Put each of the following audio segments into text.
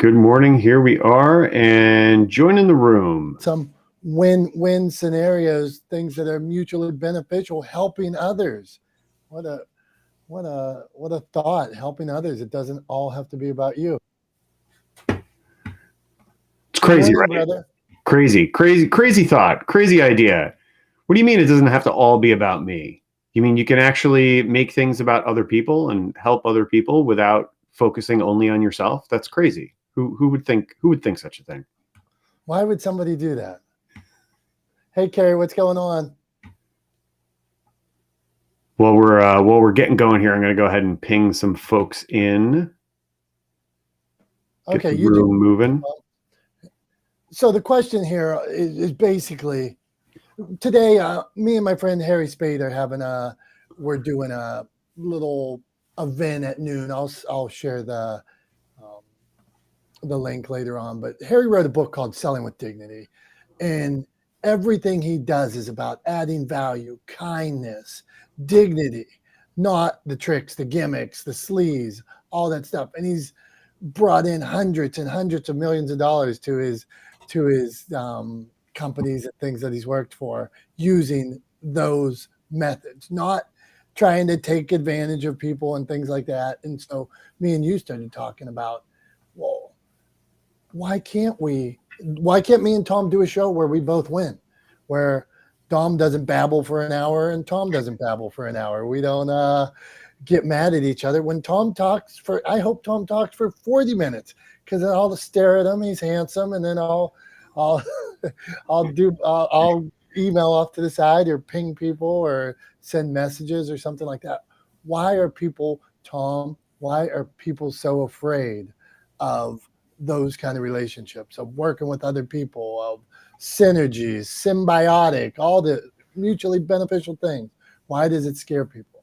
Good morning. Here we are, and joining the room. Some win-win scenarios, things that are mutually beneficial, helping others. What a thought, helping others. It doesn't all have to be about you. It's crazy, morning, right? brother. Crazy thought, crazy idea. What do you mean it doesn't have to all be about me? You mean you can actually make things about other people and help other people without focusing only on yourself? That's crazy. Who would think such a thing? Why would somebody do that? Hey, Carrie, what's going on? While we're getting going here, I'm going to go ahead and ping some folks in. Okay, you do moving. So the question here is basically today. Me and my friend Harry Spade are we're doing a little event at noon. I'll share the link later on. But Harry wrote a book called Selling with Dignity, and everything he does is about adding value, kindness, dignity, not the tricks, the gimmicks, the sleaze, all that stuff. And he's brought in hundreds and hundreds of millions of dollars to his companies and things that he's worked for using those methods, not trying to take advantage of people and things like that. And so me and you started talking about, well, why can't me and Tom do a show where we both win, where Dom doesn't babble for an hour and Tom doesn't babble for an hour. We don't get mad at each other. When Tom talks I hope Tom talks for 40 minutes, because then I'll stare at him. He's handsome. And then I'll email off to the side or ping people or send messages or something like that. Why are people so afraid of those kind of relationships, of working with other people, of synergies, symbiotic, all the mutually beneficial things? Why does it scare people?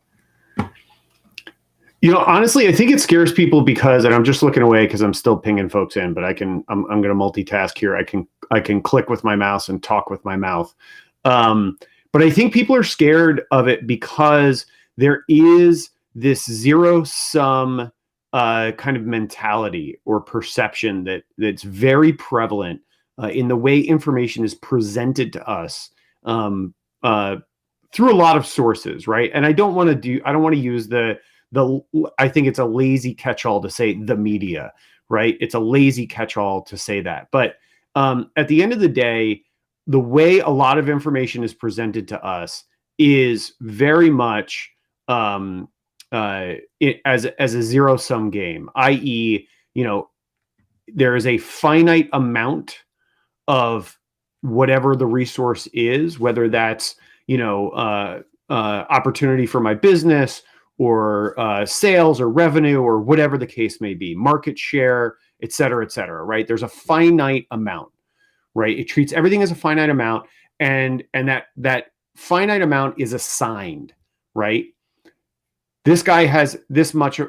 Honestly, I think it scares people because, and I'm just looking away because I'm still pinging folks in, but I'm going to multitask here. I can click with my mouse and talk with my mouth. But I think people are scared of it because there is this zero-sum kind of mentality or perception that's very prevalent in the way information is presented to us through a lot of sources, right? And I don't want to use I think it's a lazy catch-all to say the media, right? It's a lazy catch-all to say that. But at the end of the day, the way a lot of information is presented to us is very much as a zero-sum game, i.e., there is a finite amount of whatever the resource is, whether that's opportunity for my business or sales or revenue or whatever the case may be, market share, et cetera, right? There's a finite amount, right? It treats everything as a finite amount, and that finite amount is assigned, right? This guy has this much,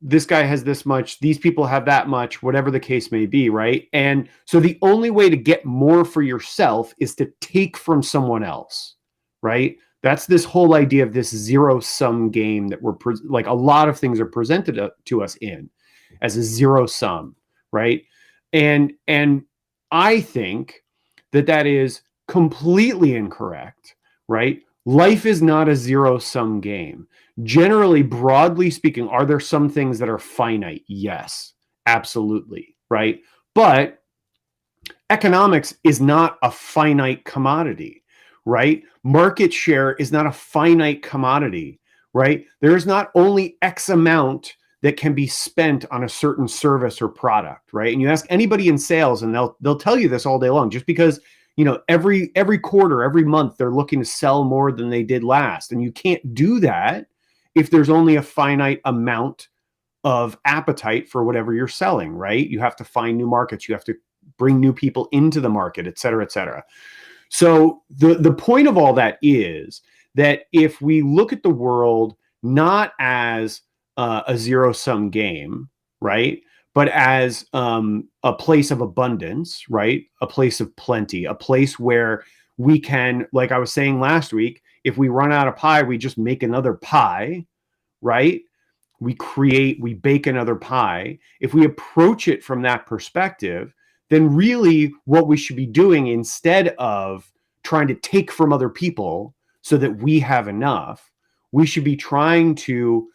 this guy has this much, these people have that much, whatever the case may be, right? And so the only way to get more for yourself is to take from someone else, right? That's this whole idea of this zero-sum game that like a lot of things are presented to us in as a zero-sum, right? And I think that is completely incorrect, right? Life is not a zero-sum game. Generally, broadly speaking, are there some things that are finite? Yes, absolutely, right? But economics is not a finite commodity, right? Market share is not a finite commodity, right? There is not only X amount that can be spent on a certain service or product, right? And you ask anybody in sales and they'll tell you this all day long. Just because every quarter, every month, they're looking to sell more than they did last. And you can't do that if there's only a finite amount of appetite for whatever you're selling, right? You have to find new markets. You have to bring new people into the market, et cetera, et cetera. So the point of all that is that if we look at the world not as a zero-sum game, right? But as a place of abundance, right? A place of plenty, a place where we can, like I was saying last week, if we run out of pie, we just make another pie, right? we bake another pie. If we approach it from that perspective, then really what we should be doing, instead of trying to take from other people so that we have enough, we should be trying to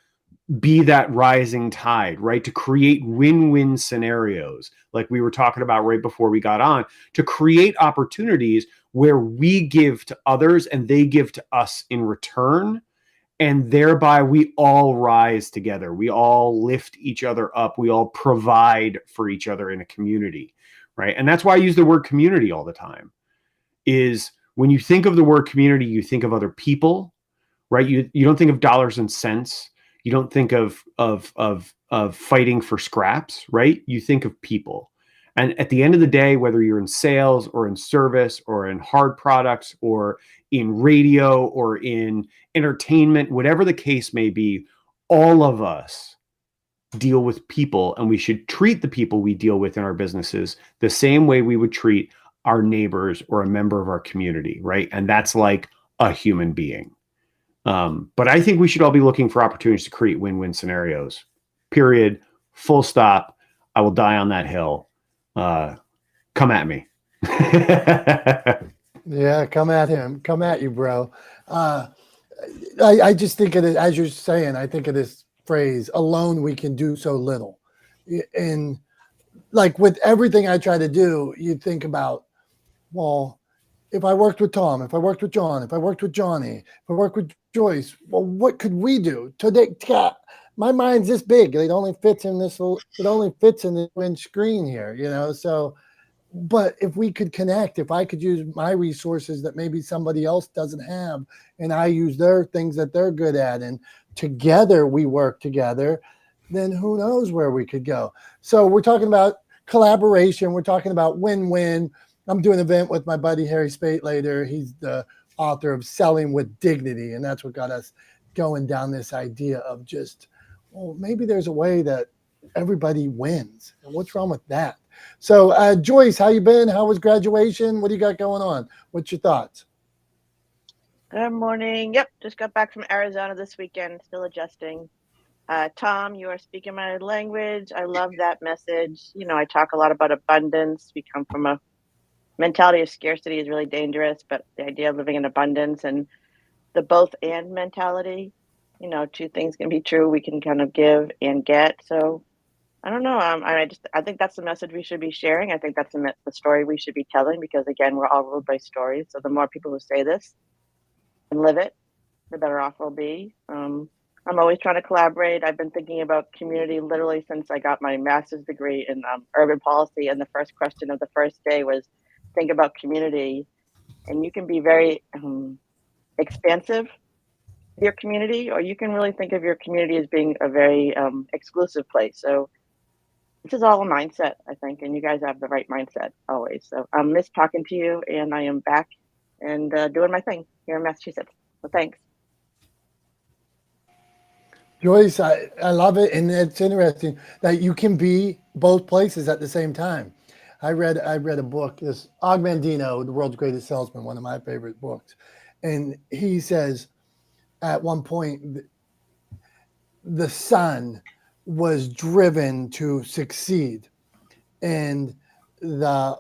be that rising tide, right? To create win-win scenarios, like we were talking about right before we got on, to create opportunities where we give to others and they give to us in return. And thereby we all rise together. We all lift each other up. We all provide for each other in a community, right? And that's why I use the word community all the time. Is when you think of the word community, you think of other people, right? You don't think of dollars and cents. You don't think of fighting for scraps, right? You think of people. And at the end of the day, whether you're in sales or in service or in hard products or in radio or in entertainment, whatever the case may be, all of us deal with people, and we should treat the people we deal with in our businesses the same way we would treat our neighbors or a member of our community, right? And that's like a human being. But I think we should all be looking for opportunities to create win-win scenarios. Period. Full stop. I will die on that hill. Come at me. Yeah, come at him. Come at you, bro. I just think of it, as you're saying, I think of this phrase, alone we can do so little. And like with everything I try to do, you think about, well, if I worked with Tom, if I worked with John, if I worked with Johnny, if I worked with Joyce, well, what could we do today? My mind's this big. It only fits in this. It only fits in the twin screen here, you know. So, but if we could connect, if I could use my resources that maybe somebody else doesn't have, and I use their things that they're good at, and together we work together, then who knows where we could go. So we're talking about collaboration. We're talking about win-win. I'm doing an event with my buddy Harry Spate later. He's the author of Selling with Dignity, and that's what got us going down this idea of just, well, maybe there's a way that everybody wins. And what's wrong with that? So, Joyce, how you been? How was graduation? What do you got going on? What's your thoughts? Good morning. Yep, just got back from Arizona this weekend, still adjusting. Tom, you are speaking my language. I love that message. You know, I talk a lot about abundance. We come from a mentality of scarcity is really dangerous, but the idea of living in abundance and the both and mentality, you know, two things can be true. We can kind of give and get. So I don't know. I think that's the message we should be sharing. I think that's the story we should be telling, because again, we're all ruled by stories. So the more people who say this and live it, the better off we'll be. I'm always trying to collaborate. I've been thinking about community literally since I got my master's degree in urban policy. And the first question of the first day was, think about community. And you can be very expansive with your community, or you can really think of your community as being a very exclusive place. So this is all a mindset, I think, and you guys have the right mindset always. So I miss talking to you, and I am back and doing my thing here in Massachusetts. So thanks. Joyce, I love it. And it's interesting that you can be both places at the same time. I read a book, this Og Mandino, The World's Greatest Salesman, one of my favorite books. And he says at one point, the son was driven to succeed. And the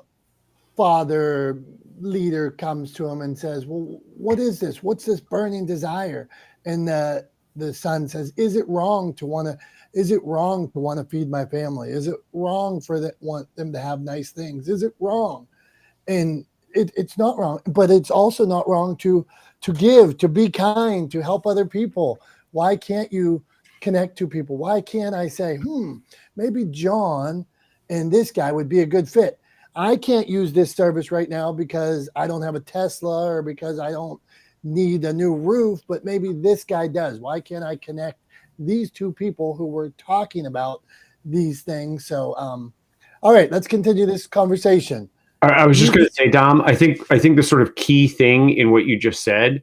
father leader comes to him and says, well, what is this? What's this burning desire? And the son says, is it wrong to want to feed my family? Is it wrong want them to have nice things? Is it wrong? And it's not wrong, but it's also not wrong to give, to be kind, to help other people. Why can't you connect to people? Why can't I say, maybe John and this guy would be a good fit? I can't use this service right now because I don't have a Tesla or because I don't need a new roof, but maybe this guy does. Why can't I connect these two people who were talking about these things? So, all right, let's continue this conversation. I was just going to say, Dom, I think the sort of key thing in what you just said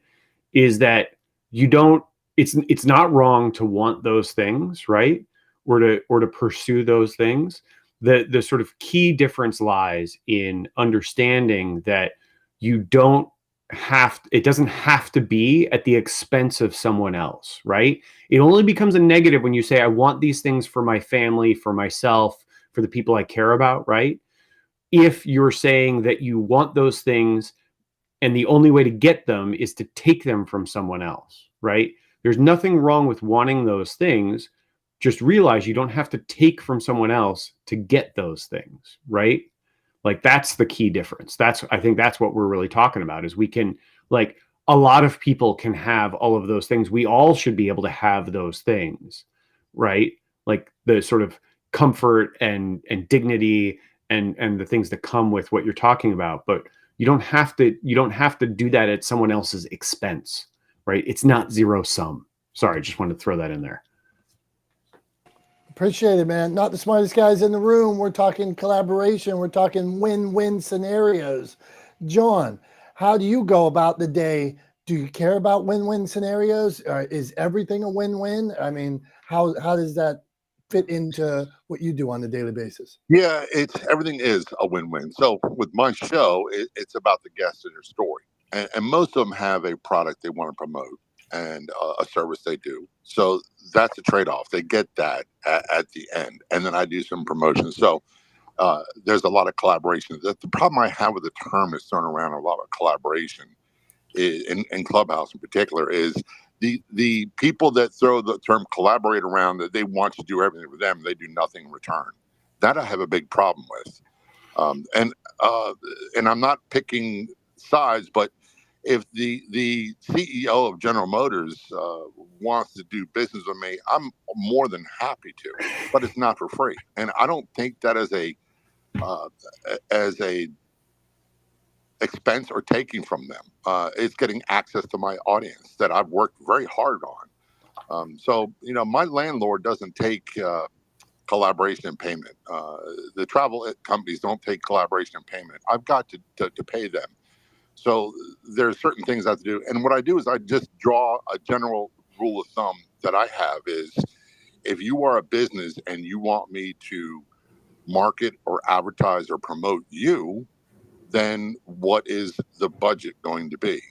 is that it's not wrong to want those things, right? Or to pursue those things. The sort of key difference lies in understanding that you don't doesn't have to be at the expense of someone else, right? It only becomes a negative when you say, I want these things for my family, for myself, for the people I care about, right? If you're saying that you want those things and the only way to get them is to take them from someone else, right? There's nothing wrong with wanting those things. Just realize you don't have to take from someone else to get those things, right? Like that's the key difference. I think that's what we're really talking about is we can, like, a lot of people can have all of those things. We all should be able to have those things, right? Like the sort of comfort and dignity and the things that come with what you're talking about. But you don't have to do that at someone else's expense, right? It's not zero sum. Sorry, just wanted to throw that in there. Appreciate it, man. Not the smartest guys in the room. We're talking collaboration. We're talking win-win scenarios. John, how do you go about the day? Do you care about win-win scenarios? Is everything a win-win? I mean, how does that fit into what you do on a daily basis? Yeah, everything is a win-win. So with my show, it's about the guest and their story. And most of them have a product they want to promote and a service they do. So that's a trade-off. They get that at the end. And then I do some promotions. So there's a lot of collaboration. The problem I have with the term is thrown around a lot of collaboration in Clubhouse in particular is the people that throw the term collaborate around, that they want to do everything for them, they do nothing in return. That I have a big problem with. And I'm not picking sides, but if the CEO of General Motors wants to do business with me, I'm more than happy to, but it's not for free. And I don't think that as a expense or taking from them. It's getting access to my audience that I've worked very hard on. So, my landlord doesn't take collaboration and payment. The travel companies don't take collaboration and payment. I've got to pay them. So there's certain things I have to do. And what I do is I just draw a general rule of thumb that I have is if you are a business and you want me to market or advertise or promote you, then what is the budget going to be?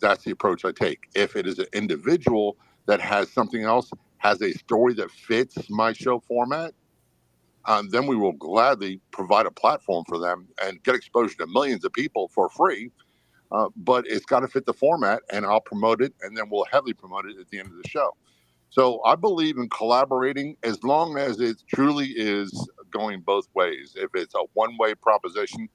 That's the approach I take. If it is an individual that has something else, has a story that fits my show format, then we will gladly provide a platform for them and get exposure to millions of people for free. But it's got to fit the format, and I'll promote it, and then we'll heavily promote it at the end of the show. So I believe in collaborating as long as it truly is going both ways. If it's a one-way proposition,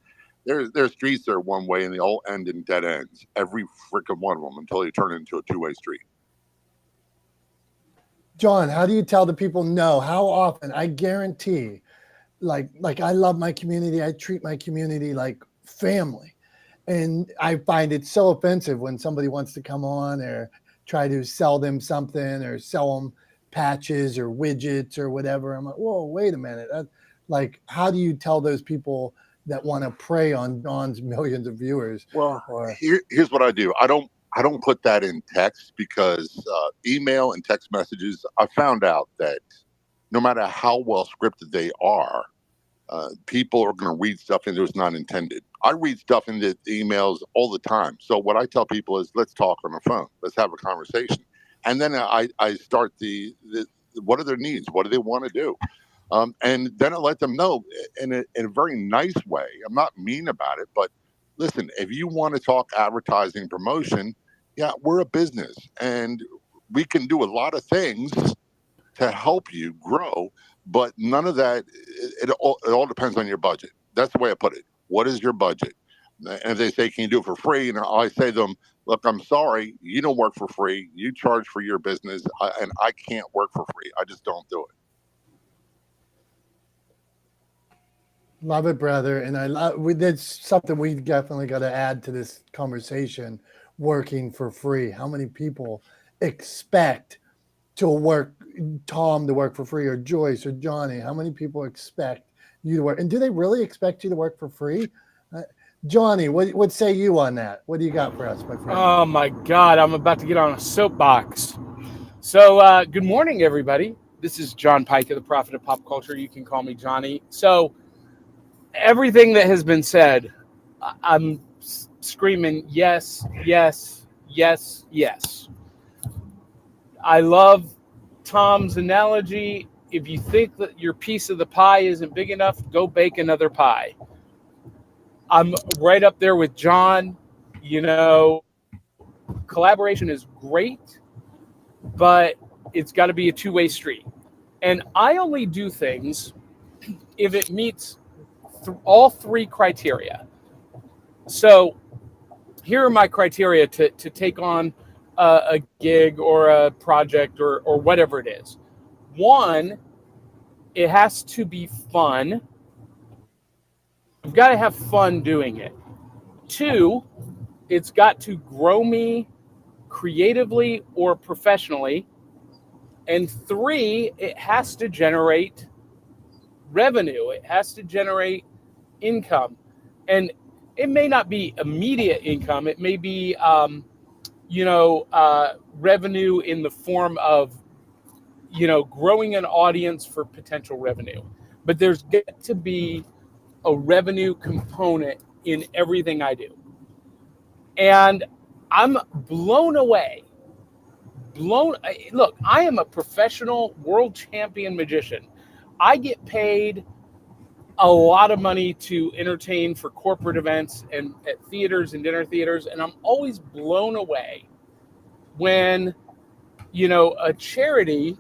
there's streets that are one way and they all end in dead ends. Every freaking one of them until you turn it into a two-way street. John, how do you tell the people no? How often? I guarantee, like I love my community. I treat my community like family. And I find it so offensive when somebody wants to come on or try to sell them something or sell them patches or widgets or whatever. I'm like, whoa, wait a minute. How do you tell those people that want to prey on Don's millions of viewers? Well, here's what I do. I don't put that in text because email and text messages, I found out that no matter how well scripted they are, people are going to read stuff in that's not intended. I read stuff in the emails all the time. So what I tell people is, let's talk on the phone. Let's have a conversation. And then I start the what are their needs? What do they want to do? And then I let them know in a very nice way. I'm not mean about it, but listen, if you want to talk advertising promotion, yeah, we're a business and we can do a lot of things to help you grow, but none of that, it all depends on your budget. That's the way I put it. What is your budget? And if they say, can you do it for free? And I say to them, look, I'm sorry, you don't work for free. You charge for your business, and I can't work for free. I just don't do it. Love it, brother. And that's something we definitely got to add to this conversation, working for free. How many people expect Tom to work for free, or Joyce or Johnny? How many people expect you to work? And do they really expect you to work for free? Johnny, what say you on that? What do you got for us, my friend? Oh my God, I'm about to get on a soapbox. So good morning, everybody. This is John Pike of the Prophet of Pop Culture. You can call me Johnny. So everything that has been said, I'm screaming, yes, yes, yes, yes. I love Tom's analogy. If you think that your piece of the pie isn't big enough, go bake another pie. I'm right up there with John. Collaboration is great, but it's got to be a two-way street. And I only do things if it meets all three criteria. So here are my criteria to take on a gig or a project or whatever it is. One, it has to be fun. I've got to have fun doing it. Two, it's got to grow me creatively or professionally. And three, it has to generate revenue. It has to generate income. And it may not be immediate income. It may be, revenue in the form of, growing an audience for potential revenue. But there's got to be a revenue component in everything I do. And I'm blown away. Look, I am a professional world champion magician. I get paid a lot of money to entertain for corporate events and at theaters and dinner theaters. And I'm always blown away when, a charity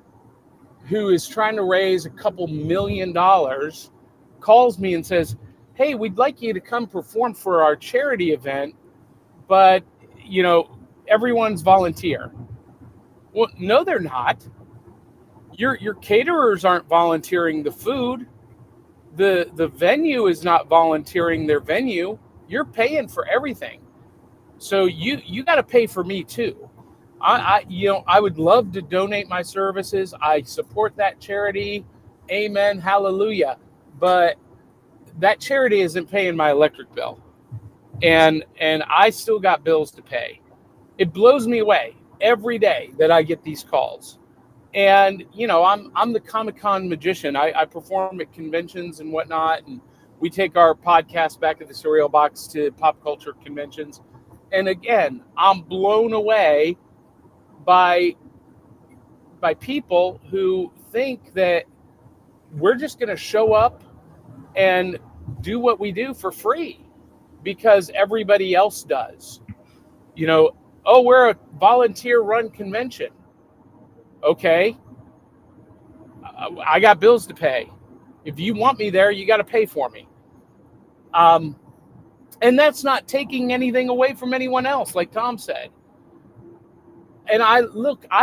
who is trying to raise a couple $1 million calls me and says, hey, we'd like you to come perform for our charity event, but, everyone's volunteer. Well, no, they're not. Your caterers aren't volunteering the food. The venue is not volunteering their venue. You're paying for everything. So you got to pay for me too. I would love to donate my services. I support that charity. Amen. Hallelujah. But that charity isn't paying my electric bill. And I still got bills to pay. It blows me away every day that I get these calls. And, I'm the Comic-Con magician. I perform at conventions and whatnot. And we take our podcast back at the Cereal Box to pop culture conventions. And again, I'm blown away by people who think that we're just going to show up and do what we do for free because everybody else does. We're a volunteer-run convention. Okay, I got bills to pay. If you want me there, you got to pay for me. And that's not taking anything away from anyone else, like Tom said. And I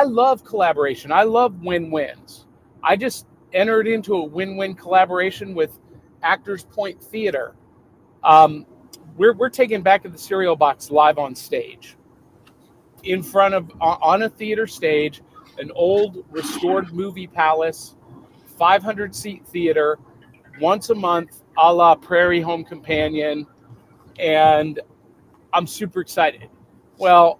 love collaboration. I love win-wins. I just entered into a win-win collaboration with Actors Point Theater. We're taking Back at the Cereal Box live on stage, in front of on a theater stage, an old restored movie palace, 500-seat theater, once a month, a la Prairie Home Companion, and I'm super excited. Well,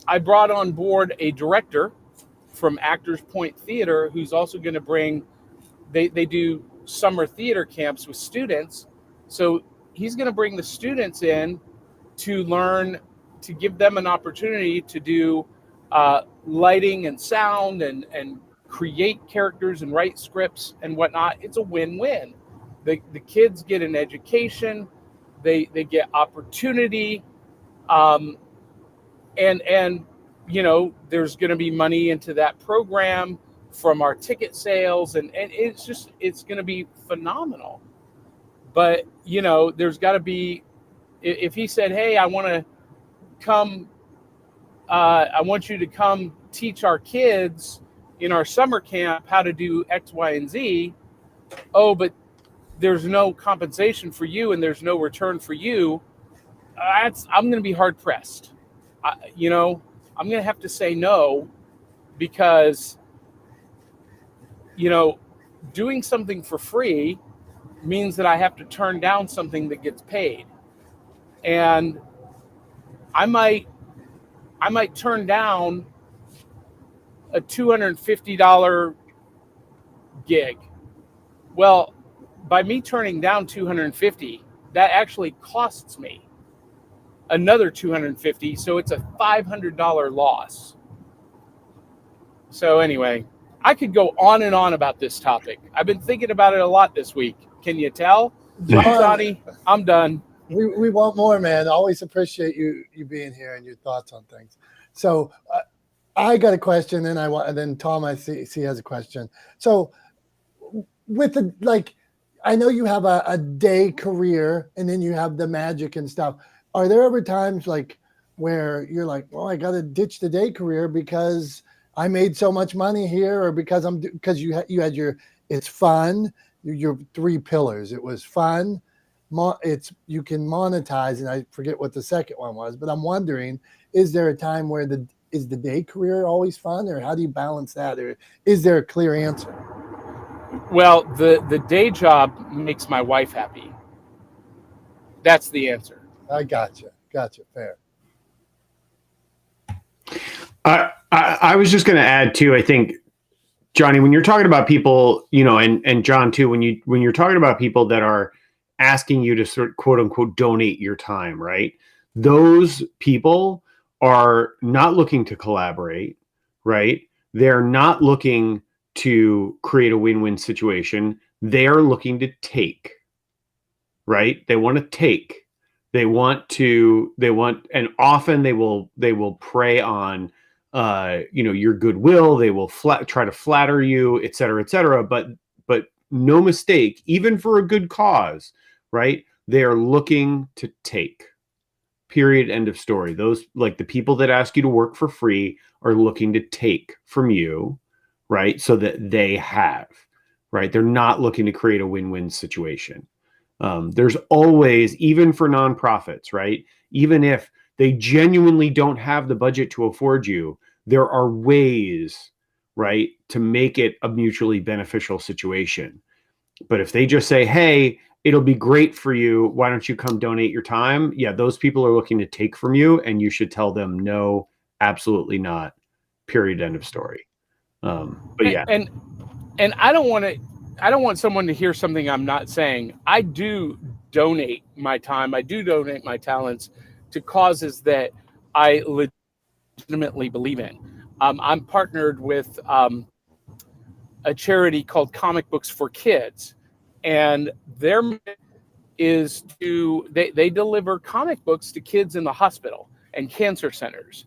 I brought on board a director from Actors Point Theater who's also going to bring, they do summer theater camps with students, so he's going to bring the students in to learn, to give them an opportunity to do lighting and sound and create characters and write scripts and whatnot. It's a win-win. The kids get an education, they get opportunity, and there's going to be money into that program from our ticket sales, and it's going to be phenomenal. But there's got to be, if he said, hey, I want to come, I want you to come teach our kids in our summer camp how to do X, Y, and Z. Oh, but there's no compensation for you and there's no return for you. I'm going to be hard pressed. I'm going to have to say no, because, doing something for free means that I have to turn down something that gets paid. And I might turn down a $250 gig. Well, by me turning down $250, that actually costs me. another $250. So it's a $500 loss. So anyway, I could go on and on about this topic. I've been thinking about it a lot this week. Can you tell? Johnny, I'm done. We want more, man. Always appreciate you being here and your thoughts on things. So I got a question, and then Tom, I see has a question. So with I know you have a day career, and then you have the magic and stuff. Are there ever times where you're like, well, I got to ditch the day career because I made so much money here, or because you had it's fun, your 3 pillars. It was fun. You can monetize, and I forget what the second one was, but I'm wondering, is there a time where is the day career always fun, or how do you balance that, or is there a clear answer? Well, the day job makes my wife happy. That's the answer. I gotcha. Fair. I was just going to add too. I think, Johnny, when you're talking about people, and John too, when you're talking about people that are asking you to sort of quote unquote donate your time, right? Those people are not looking to collaborate, right? They're not looking to create a win-win situation. They are looking to take, right? They want to take. And often they will prey on, your goodwill. They will try to flatter you, et cetera, but no mistake, even for a good cause, right? They are looking to take, period, end of story. Those, like the people that ask you to work for free, are looking to take from you, right? So that they have, right? They're not looking to create a win-win situation. There's always, even for nonprofits, right? Even if they genuinely don't have the budget to afford you, there are ways, right, to make it a mutually beneficial situation. But if they just say, hey, it'll be great for you, why don't you come donate your time? Yeah, those people are looking to take from you, and you should tell them, no, absolutely not, period, end of story. But yeah. And I don't want someone to hear something I'm not saying. I do donate my time. I do donate my talents to causes that I legitimately believe in. I'm partnered with a charity called Comic Books for Kids, and their is they deliver comic books to kids in the hospital and cancer centers.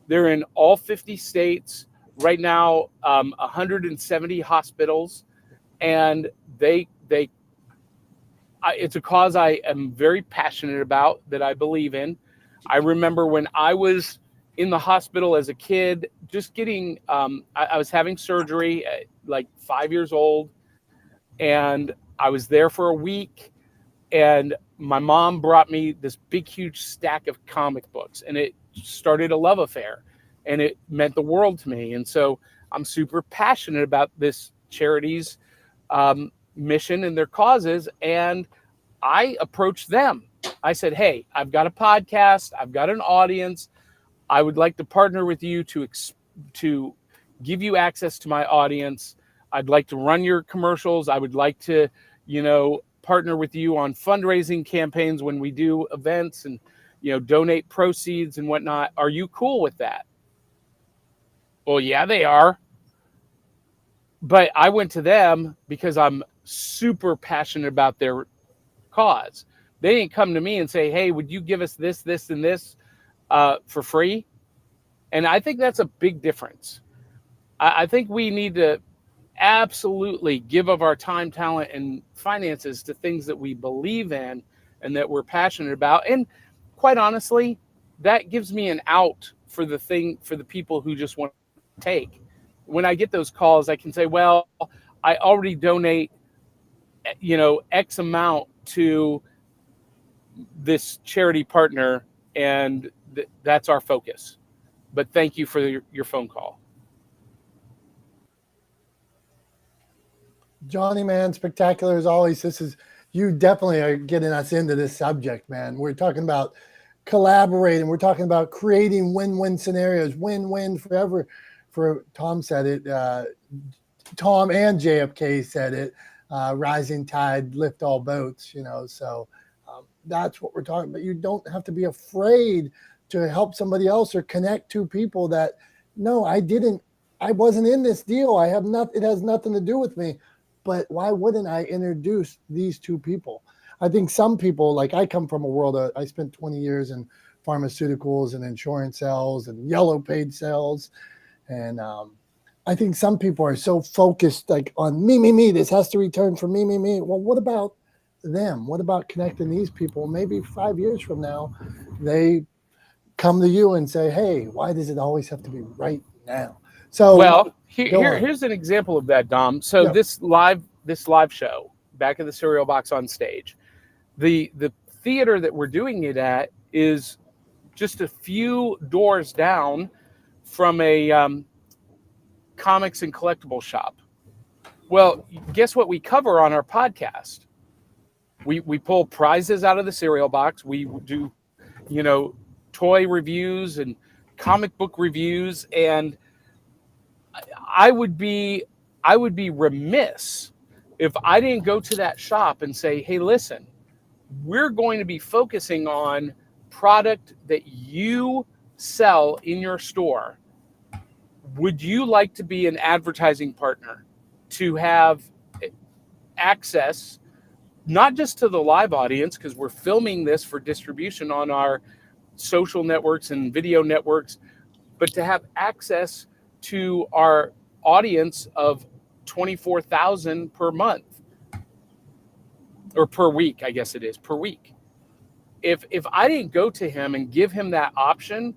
They're in all 50 states right now, 170 hospitals. And it's a cause I am very passionate about, that I believe in. I remember when I was in the hospital as a kid, just getting, I was having surgery at like 5 years old, and I was there for a week, and my mom brought me this big, huge stack of comic books, and it started a love affair, and it meant the world to me. And so I'm super passionate about this charity's mission and their causes. And I approached them. I said, hey, I've got a podcast. I've got an audience. I would like to partner with you to give you access to my audience. I'd like to run your commercials. I would like to, partner with you on fundraising campaigns when we do events and, donate proceeds and whatnot. Are you cool with that? Well, yeah, they are. But I went to them because I'm super passionate about their cause. They didn't come to me and say, hey, would you give us this, this, and this for free? And I think that's a big difference. I think we need to absolutely give of our time, talent, and finances to things that we believe in and that we're passionate about. And quite honestly, that gives me an out for the people who just want to take. When I get those calls, I can say, well, I already donate, X amount to this charity partner, and that's our focus. But thank you for your phone call. Johnny, man, spectacular as always. You definitely are getting us into this subject, man. We're talking about collaborating. We're talking about creating win-win scenarios, win-win forever. Tom said it. Tom and JFK said it. Rising tide lift all boats. So That's what we're talking about. You don't have to be afraid to help somebody else or connect to people that, no, I wasn't in this deal. It has nothing to do with me. But why wouldn't I introduce these two people? I think some people, like I come from a world I spent 20 years in pharmaceuticals and insurance sales and yellow page sales. And I think some people are so focused like on me, this has to return for me. Well, what about them? What about connecting these people? Maybe 5 years from now, they come to you and say, hey, why does it always have to be right now? So well, here's an example of that, Dom. So Yeah. this live show back at the Cereal Box on Stage, the theater that we're doing it at is just a few doors down from a comics and collectible shop. Well, guess what we cover on our podcast? We pull prizes out of the Cereal Box. We do, toy reviews and comic book reviews, and I would be remiss if I didn't go to that shop and say, hey, listen, we're going to be focusing on product that you sell in your store. Would you like to be an advertising partner to have access, not just to the live audience, because we're filming this for distribution on our social networks and video networks, but to have access to our audience of 24,000 per month, or per week, I guess it is, per week. If I didn't go to him and give him that option,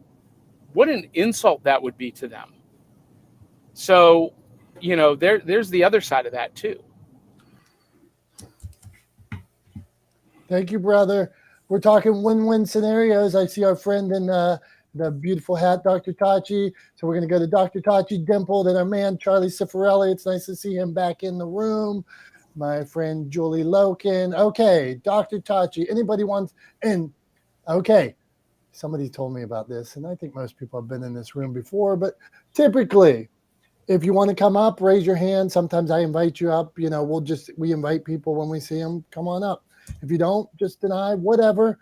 what an insult that would be to them. So, there's the other side of that too. Thank you, brother. We're talking win-win scenarios. I see our friend in the beautiful hat, Dr. Tachi. So we're going to go to Dr. Tachi, Dimple, then our man, Charlie Cifarelli. It's nice to see him back in the room. My friend, Julie Loken. Okay, Dr. Tachi. Anybody wants – and, okay, somebody told me about this, and I think most people have been in this room before, but typically – if you want to come up, raise your hand. Sometimes I invite you up. We invite people when we see them. Come on up. If you don't, just deny, whatever.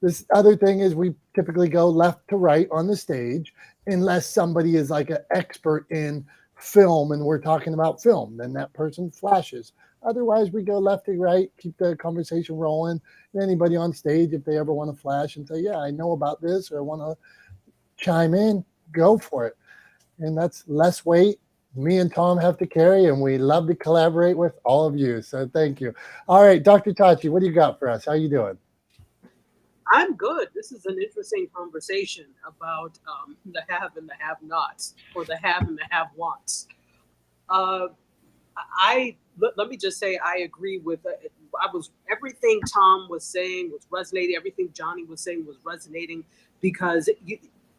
This other thing is we typically go left to right on the stage unless somebody is like an expert in film and we're talking about film. Then that person flashes. Otherwise, we go left to right, keep the conversation rolling. And anybody on stage, if they ever want to flash and say, yeah, I know about this or I want to chime in, go for it. And that's less weight me and Tom have to carry, and we love to collaborate with all of you. So thank you. All right, Dr. Tachi, what do you got for us? How you doing? I'm good. This is an interesting conversation about the have and the have-nots, or the have and the have-wants. Let me just say I agree with everything Tom was saying was resonating. Everything Johnny was saying was resonating because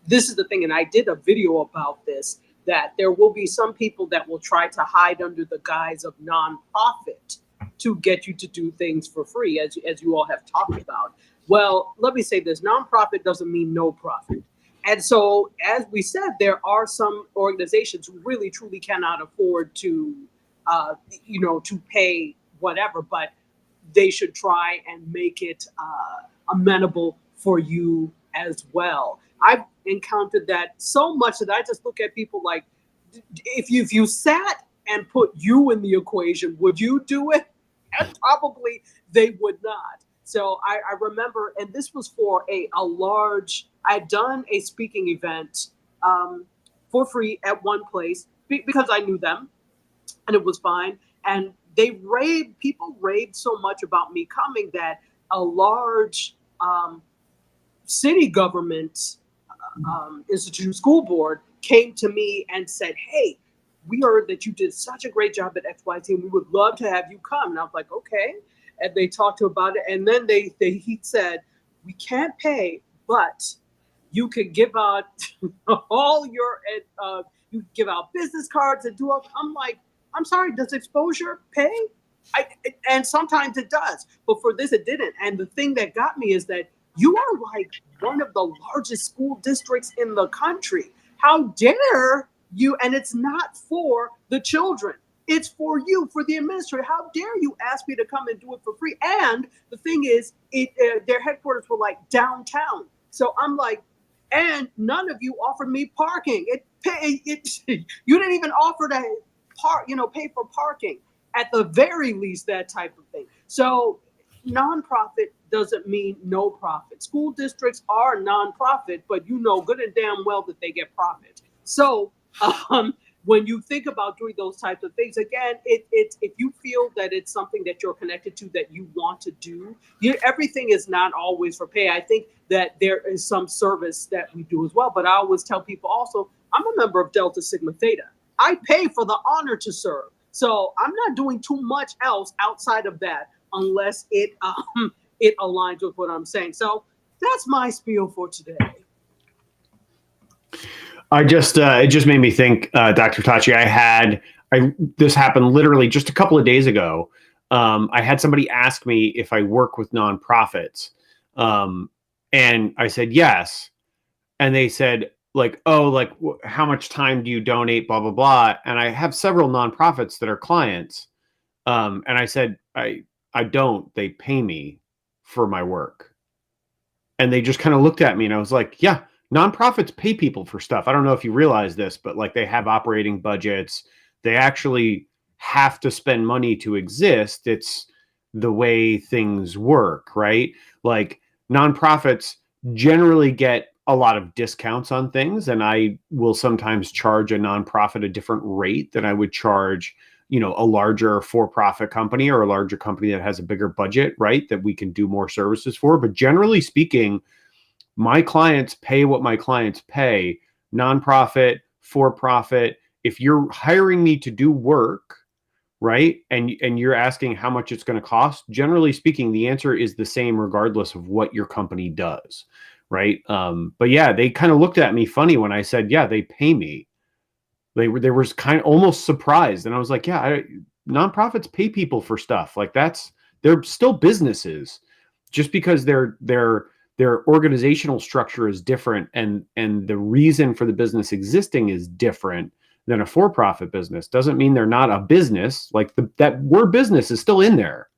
this is the thing, and I did a video about this, that there will be some people that will try to hide under the guise of nonprofit to get you to do things for free, as you all have talked about. Well, let me say this, nonprofit doesn't mean no profit. And so, as we said, there are some organizations who really, truly cannot afford to, to pay whatever, but they should try and make it amenable for you as well. I've encountered that so much that I just look at people like, if you sat and put you in the equation, would you do it? And probably they would not. So I remember, and this was for a large, I'd done a speaking event for free at one place because I knew them and it was fine. And people raved so much about me coming that a large city government institute school board came to me and said, hey, we heard that you did such a great job at XYZ and we would love to have you come. And I was like, okay. And they talked to about it. And then he said, we can't pay, but you could give out all your, you give out business cards and do all. I'm like, I'm sorry, does exposure pay? And sometimes it does, but for this, it didn't. And the thing that got me is that you are like one of the largest school districts in the country. How dare you? And it's not for the children. It's for you, for the administrator. How dare you ask me to come and do it for free? And the thing is, their headquarters were like downtown. So I'm like, and none of you offered me parking. You didn't even offer to pay for parking. At the very least, that type of thing. So nonprofit doesn't mean no profit. School districts are nonprofit, but you know good and damn well that they get profit. So when you think about doing those types of things, again, it's if you feel that it's something that you're connected to, that you want to do, everything is not always for pay. I think that there is some service that we do as well. But I always tell people also, I'm a member of Delta Sigma Theta. I pay for the honor to serve. So I'm not doing too much else outside of that unless it aligns with what I'm saying. So that's my spiel for today. It just made me think, Dr. Tachi, this happened literally just a couple of days ago. I had somebody ask me if I work with nonprofits. And I said, yes. And they said, like, oh, like, how much time do you donate, blah, blah, blah. And I have several nonprofits that are clients. And I said, I don't, they pay me for my work. And they just kind of looked at me and I was like, yeah, nonprofits pay people for stuff. I don't know if you realize this, but like they have operating budgets. They actually have to spend money to exist. It's the way things work, right? Like nonprofits generally get a lot of discounts on things. And I will sometimes charge a nonprofit a different rate than I would charge, a larger for-profit company or a larger company that has a bigger budget, right? That we can do more services for. But generally speaking, my clients pay what my clients pay, nonprofit, for-profit. If you're hiring me to do work, right, and you're asking how much it's going to cost, generally speaking, the answer is the same regardless of what your company does, right? But yeah, they kind of looked at me funny when I said, yeah, they pay me. They were kind of almost surprised. And I was like, yeah, nonprofits pay people for stuff. Like they're still businesses. Just because their organizational structure is different and the reason for the business existing is different than a for-profit business doesn't mean they're not a business. Like that word business is still in there,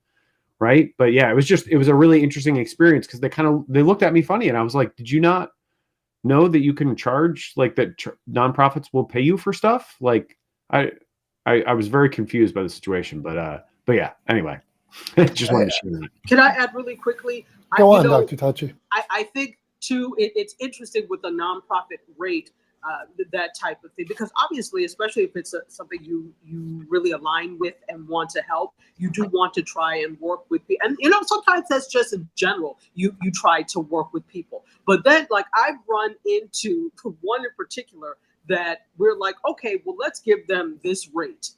right? But yeah, it was a really interesting experience because they looked at me funny and I was like, did you not know that you can charge, like that nonprofits will pay you for stuff? Like I was very confused by the situation, but yeah, anyway, just wanted to share that. Can I add really quickly? Go on, Dr. Tachi. I think too, it's interesting with the nonprofit rate, that type of thing, because obviously, especially if it's something you really align with and want to help, you do want to try and work with people. And sometimes that's just in general, you try to work with people. But then, like, I've run into one in particular that we're like, okay, well, let's give them this rate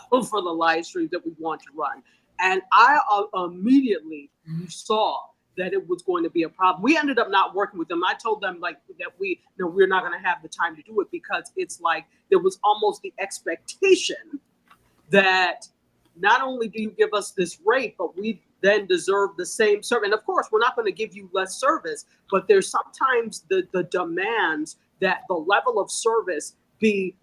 for the live streams that we want to run. And I immediately saw that it was going to be a problem. We ended up not working with them. I told them that we're not going to have the time to do it because it's like there was almost the expectation that not only do you give us this rate, but we then deserve the same service. And of course, we're not going to give you less service, but there's sometimes the demands that the level of service be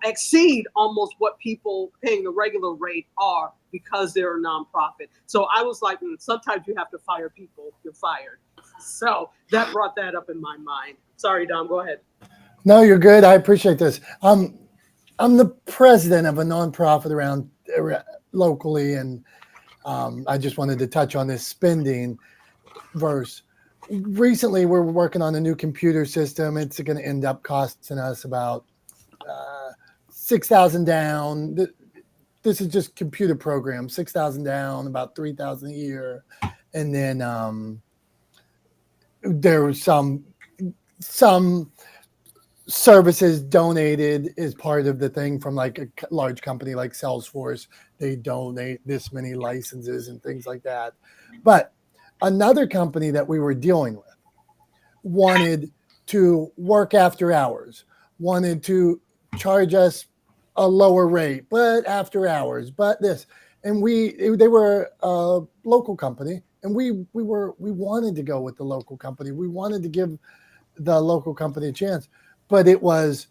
exceed almost what people paying the regular rate are because they're a nonprofit. So I was like, sometimes you have to fire people, you're fired. So that brought that up in my mind. Sorry, Dom, go ahead. No, you're good. I appreciate this. I'm the president of a nonprofit around locally, and I just wanted to touch on this spending verse. Recently, we're working on a new computer system. It's going to end up costing us about $6,000 down. This is just computer program, $6,000 down, about $3,000 a year. And then there was some services donated as part of the thing from like a large company like Salesforce. They donate this many licenses and things like that. But another company that we were dealing with wanted to work after hours, wanted to charge us a lower rate, but after hours, but this. And they were a local company, and we wanted to go with the local company. We wanted to give the local company a chance, but it was,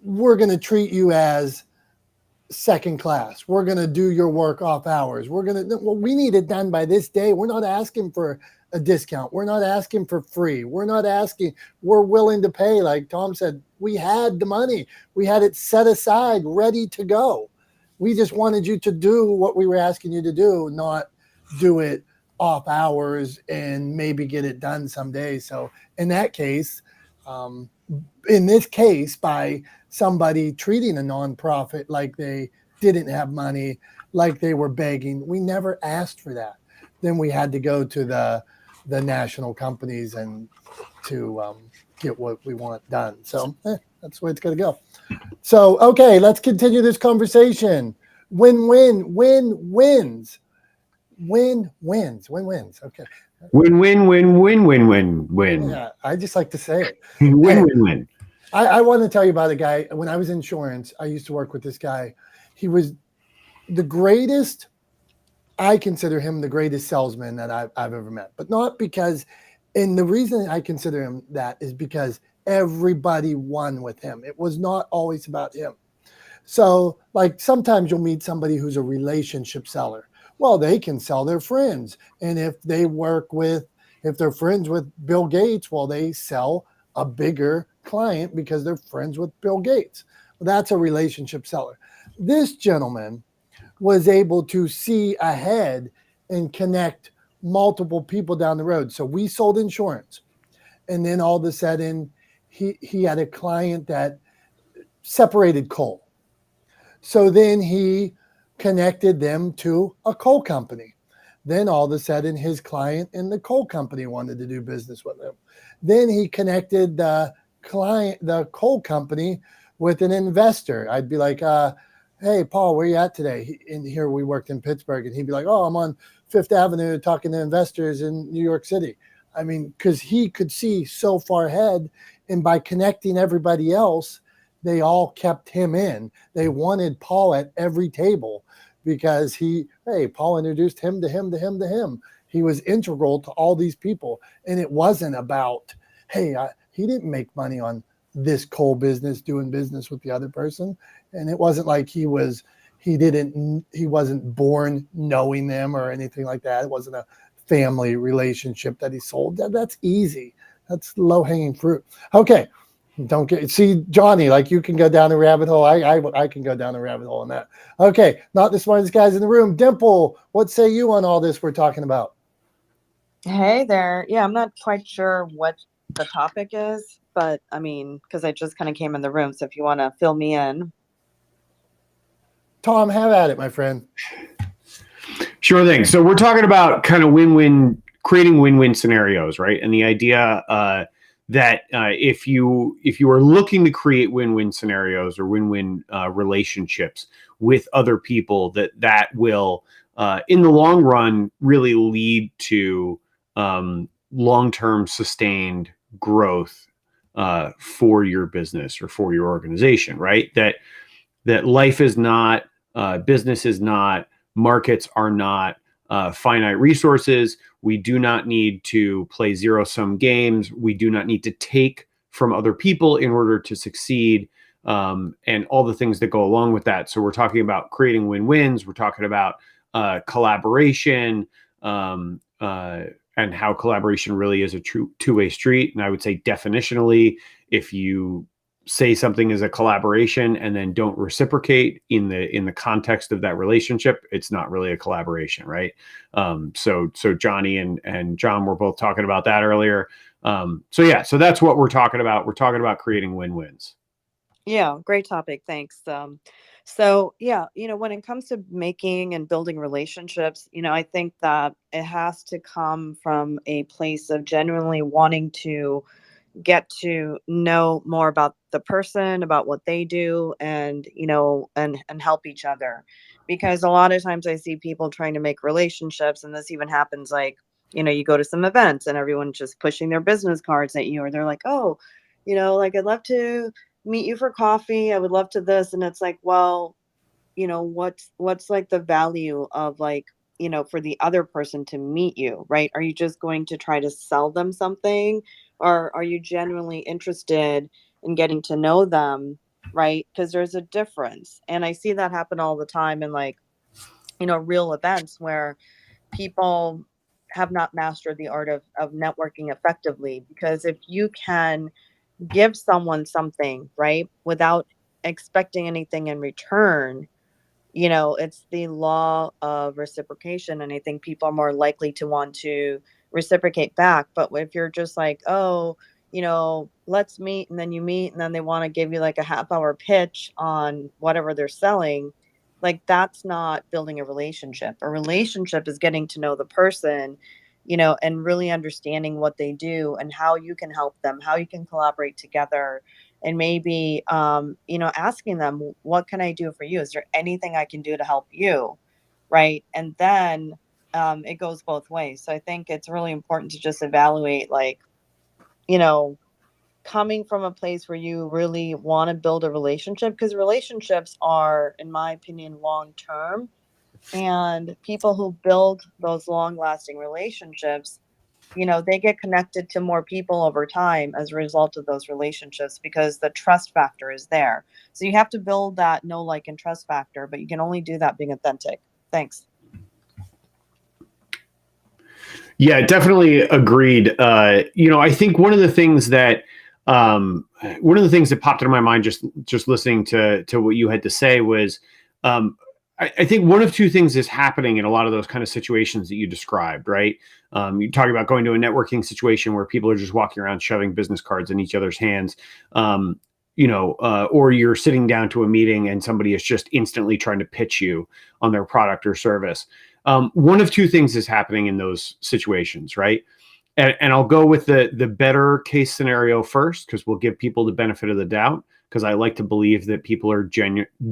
we're going to treat you as second class. We're going to do your work off hours. We need it done by this day. We're not asking for a discount. We're not asking for free. We're willing to pay. Like Tom said, we had the money. We had it set aside, ready to go. We just wanted you to do what we were asking you to do, not do it off hours and maybe get it done someday. So in that case, in this case, by somebody treating a nonprofit like they didn't have money, like they were begging, we never asked for that. Then we had to go to the national companies and to get what we want done. So that's the way it's going to go. So, okay, let's continue this conversation. Win-wins. Okay. Win. Yeah, I just like to say it. Win. I want to tell you about a guy. When I was in insurance, I used to work with this guy. He was the greatest. I consider him the greatest salesman that I've ever met, but not because, and the reason I consider him that is because everybody won with him. It was not always about him. So like sometimes you'll meet somebody who's a relationship seller. Well, they can sell their friends. And if they're friends with Bill Gates, well, they sell a bigger client because they're friends with Bill Gates. Well, that's a relationship seller. This gentleman was able to see ahead and connect multiple people down the road. So we sold insurance. And then all of a sudden, he had a client that separated coal. So then he connected them to a coal company. Then all of a sudden, his client in the coal company wanted to do business with him. Then he connected the coal company with an investor. I'd be like, hey, Paul, where you at today? And here we worked in Pittsburgh. And he'd be like, oh, I'm on Fifth Avenue talking to investors in New York City. I mean, because he could see so far ahead. And by connecting everybody else, they all kept him in. They wanted Paul at every table because Paul introduced him to him. He was integral to all these people. And it wasn't about, he didn't make money on this coal business, doing business with the other person. And it wasn't like he wasn't born knowing them or anything like that. It wasn't a family relationship that he sold. That's easy. That's low hanging fruit. Okay. See, Johnny, like you can go down the rabbit hole. I can go down the rabbit hole on that. Okay. Not the smartest guys in the room. Dimple, what say you on all this we're talking about? Hey there. Yeah, I'm not quite sure what the topic is, but I mean, because I just kind of came in the room. So if you want to fill me in. Tom, have at it, my friend. Sure thing. So we're talking about kind of creating win-win scenarios, right? And the idea that if you are looking to create win-win scenarios or win-win relationships with other people, that will, in the long run, really lead to long-term sustained growth for your business or for your organization, right? That life is not, business is not, markets are not finite resources. We do not need to play zero-sum games. We do not need to take from other people in order to succeed, and all the things that go along with that. So we're talking about creating win-wins. We're talking about collaboration, and how collaboration really is a true two-way street. And I would say definitionally, if you say something is a collaboration and then don't reciprocate in the context of that relationship, it's not really a collaboration, right? So Johnny and John were both talking about that earlier. So that's what we're talking about. We're talking about creating win-wins. Yeah, great topic. Thanks. So yeah, when it comes to making and building relationships, I think that it has to come from a place of genuinely wanting to get to know more about the person, about what they do, and and help each other. Because a lot of times I see people trying to make relationships, and this even happens like, you go to some events and everyone's just pushing their business cards at you, or they're like, oh, like I'd love to meet you for coffee. I would love to this. And it's like, well, what's like the value of like, for the other person to meet you, right? Are you just going to try to sell them something, or are you genuinely interested in getting to know them right? Because there's a difference. And I see that happen all the time in like, real events where people have not mastered the art of networking effectively. Because if you can give someone something, right, without expecting anything in return, it's the law of reciprocation. And I think people are more likely to want to reciprocate back. But if you're just like, oh, let's meet, and then you meet, and then they want to give you like a half-hour pitch on whatever they're selling, like that's not building a relationship. A relationship is getting to know the person, and really understanding what they do and how you can help them, how you can collaborate together, and maybe asking them, what can I do for you? Is there anything I can do to help you? Right. And then it goes both ways. So I think it's really important to just evaluate, like, coming from a place where you really want to build a relationship, because relationships are, in my opinion, long term. And people who build those long lasting relationships, they get connected to more people over time as a result of those relationships, because the trust factor is there. So you have to build that know, like, and trust factor, but you can only do that being authentic. Thanks. Yeah, definitely agreed. I think one of the things that popped into my mind just listening to what you had to say was, I think one of two things is happening in a lot of those kind of situations that you described, right? You talk about going to a networking situation where people are just walking around shoving business cards in each other's hands, or you're sitting down to a meeting and somebody is just instantly trying to pitch you on their product or service. One of two things is happening in those situations, right? And I'll go with the better case scenario first, because we'll give people the benefit of the doubt, because I like to believe that people are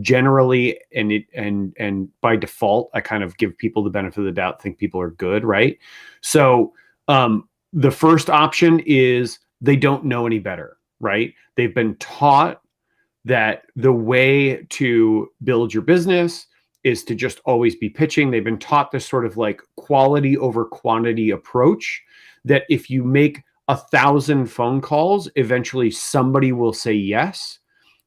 generally, and by default, I kind of give people the benefit of the doubt, think people are good, right? So the first option is they don't know any better, right? They've been taught that the way to build your business is to just always be pitching. They've been taught this sort of like quality over quantity approach, that if you make 1,000 phone calls, eventually somebody will say yes,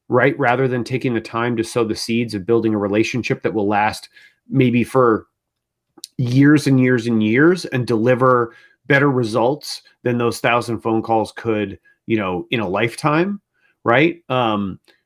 right? Rather than taking the time to sow the seeds of building a relationship that will last maybe for years and years and years and deliver better results than those 1,000 phone calls could, in a lifetime, right?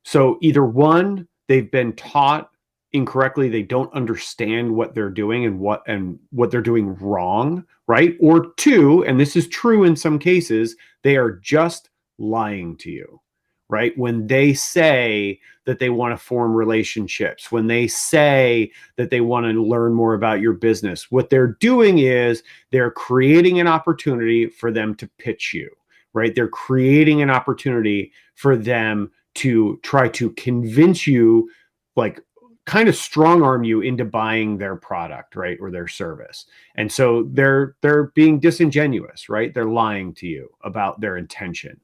So either one, they've been taught incorrectly, they don't understand what they're doing and what they're doing wrong, right? Or two, and this is true in some cases, they are just lying to you, right? When they say that they want to form relationships, when they say that they want to learn more about your business, what they're doing is they're creating an opportunity for them to pitch you, right? They're creating an opportunity for them to try to convince you, like kind of strong arm you into buying their product, right? Or their service. And so they're being disingenuous, right? They're lying to you about their intention.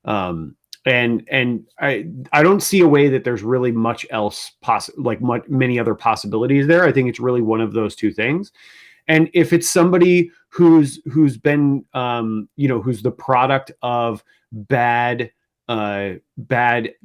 And I don't see a way that there's really much else many other possibilities there. I think it's really one of those two things. And if it's somebody who's been who's the product of bad